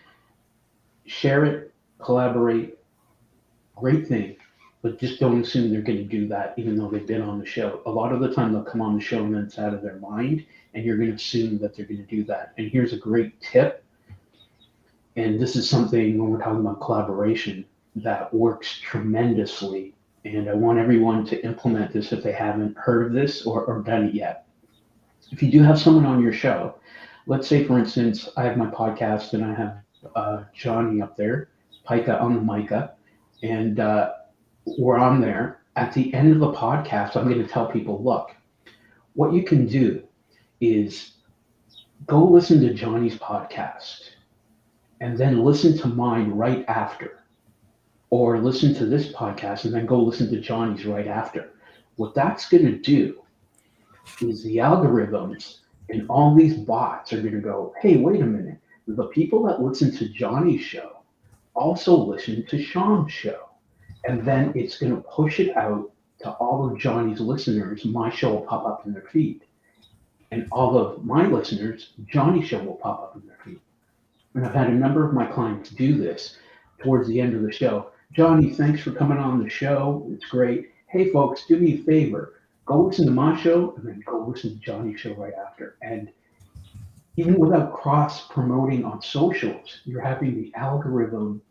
Share it, collaborate, great thing, but just don't assume they're going to do that even though they've been on the show. A lot of the time they'll come on the show and then it's out of their mind and you're going to assume that they're going to do that. And here's a great tip. And this is something when we're talking about collaboration that works tremendously. And I want everyone to implement this if they haven't heard of this or done it yet. If you do have someone on your show, let's say, for instance, I have my podcast and I have Johnny up there, Pika on the Micah, and we're on there. At the end of the podcast, I'm going to tell people, look, what you can do is go listen to Johnny's podcast and then listen to mine right after. Or listen to this podcast and then go listen to Johnny's right after. What that's going to do is the algorithms and all these bots are going to go, hey, wait a minute. The people that listen to Johnny's show also listen to Sean's show. And then it's going to push it out to all of Johnny's listeners. My show will pop up in their feed. And all of my listeners, Johnny's show will pop up in their feed. And I've had a number of my clients do this towards the end of the show. Johnny, thanks for coming on the show. It's great. Hey, folks, do me a favor. Go listen to my show and then go listen to Johnny's show right after. And even without cross-promoting on socials, you're having the algorithm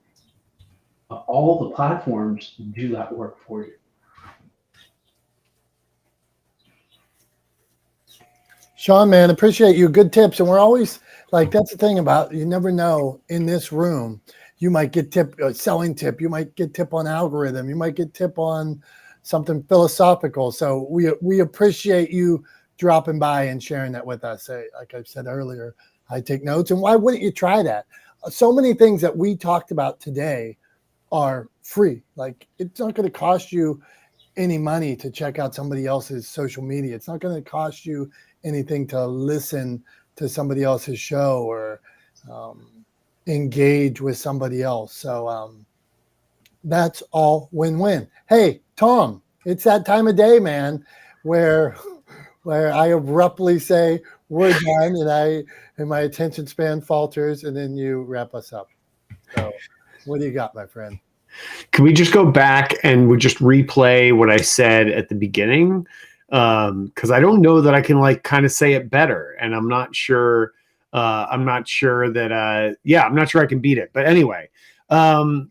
of all the platforms do that work for you. Sean, man, appreciate you. Good tips. And we're always like, that's the thing about, you never know in this room. You might get tip, selling tip. You might get tip on algorithm. You might get tip on something philosophical. So we appreciate you dropping by and sharing that with us. Like I said earlier, I take notes. And why wouldn't you try that? So many things that we talked about today are free. Like it's not going to cost you any money to check out somebody else's social media. It's not going to cost you anything to listen to somebody else's show or engage with somebody else. So that's all win-win. Hey, Tom, it's that time of day, man, where I abruptly say we're done and my attention span falters and then you wrap us up. So what do you got, my friend? Can we just go back and we just replay what I said at the beginning? Because I don't know that I can kind of say it better, and I'm not sure. I'm not sure that. I'm not sure I can beat it. But anyway, so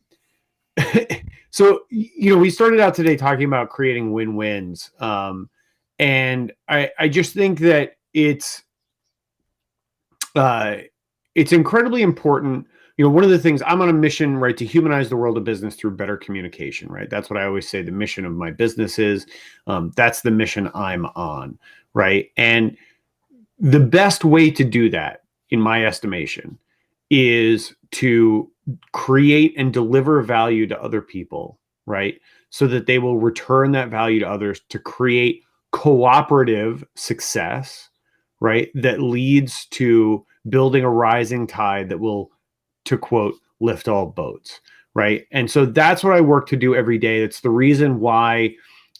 we started out today talking about creating win-wins, and I just think that it's incredibly important. One of the things I'm on a mission, right, to humanize the world of business through better communication, right? That's what I always say the mission of my business is. That's the mission I'm on, right? And the best way to do that, in my estimation, is to create and deliver value to other people, right? So that they will return that value to others to create cooperative success, right? That leads to building a rising tide that will to quote, lift all boats, right? And so that's what I work to do every day. It's the reason why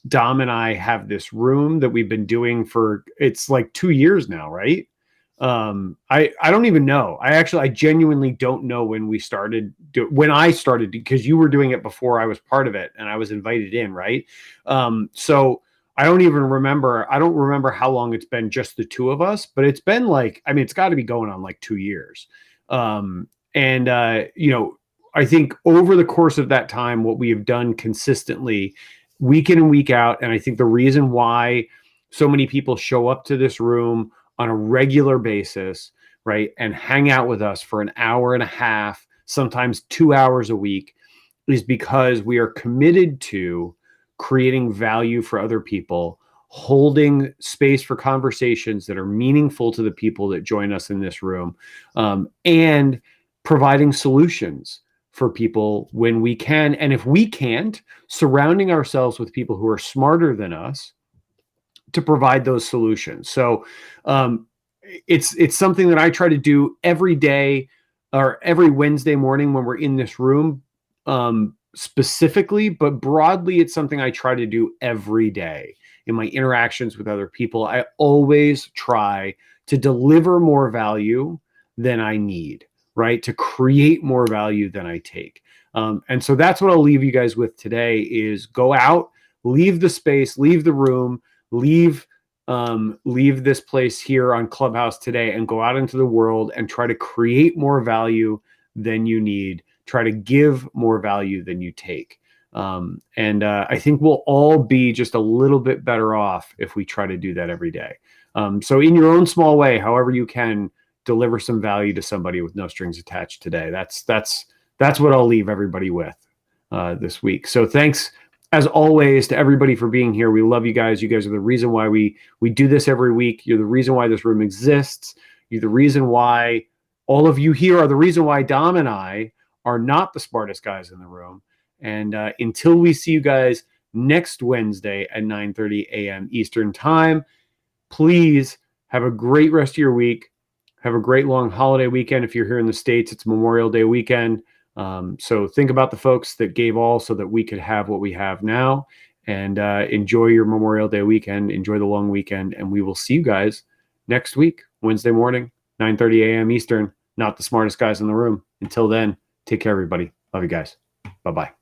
Dom and I have this room that we've been doing for, it's like 2 years now, right? I don't even know. I genuinely don't know when we started, when I started, because you were doing it before I was part of it and I was invited in, right? So I don't even remember. I don't remember how long it's been just the two of us, but it's been like, I mean, it's got to be going on like 2 years. You know, I think over the course of that time, what we have done consistently week in and week out, and I think the reason why so many people show up to this room on a regular basis, right, and hang out with us for an hour and a half, sometimes 2 hours a week, is because we are committed to creating value for other people, holding space for conversations that are meaningful to the people that join us in this room, and providing solutions for people when we can. And if we can't, surrounding ourselves with people who are smarter than us to provide those solutions. So it's something that I try to do every day or every Wednesday morning when we're in this room, specifically, but broadly, it's something I try to do every day in my interactions with other people. I always try to deliver more value than I need, right? To create more value than I take. And so that's what I'll leave you guys with today is go out, leave the space, leave the room, leave this place here on Clubhouse today and go out into the world and try to create more value than you need. Try to give more value than you take. I think we'll all be just a little bit better off if we try to do that every day. So in your own small way, however you can, deliver some value to somebody with no strings attached today. That's what I'll leave everybody with this week. So thanks as always to everybody for being here. We love you guys. You guys are the reason why we do this every week. You're the reason why this room exists. You're the reason why all of you here are the reason why Dom and I are not the smartest guys in the room. And until we see you guys next Wednesday at 9:30 a.m. Eastern time, please have a great rest of your week. Have a great long holiday weekend. If you're here in the States, it's Memorial Day weekend. So think about the folks that gave all so that we could have what we have now. And enjoy your Memorial Day weekend. Enjoy the long weekend. And we will see you guys next week, Wednesday morning, 9:30 a.m. Eastern. Not the smartest guys in the room. Until then, take care, everybody. Love you guys. Bye-bye.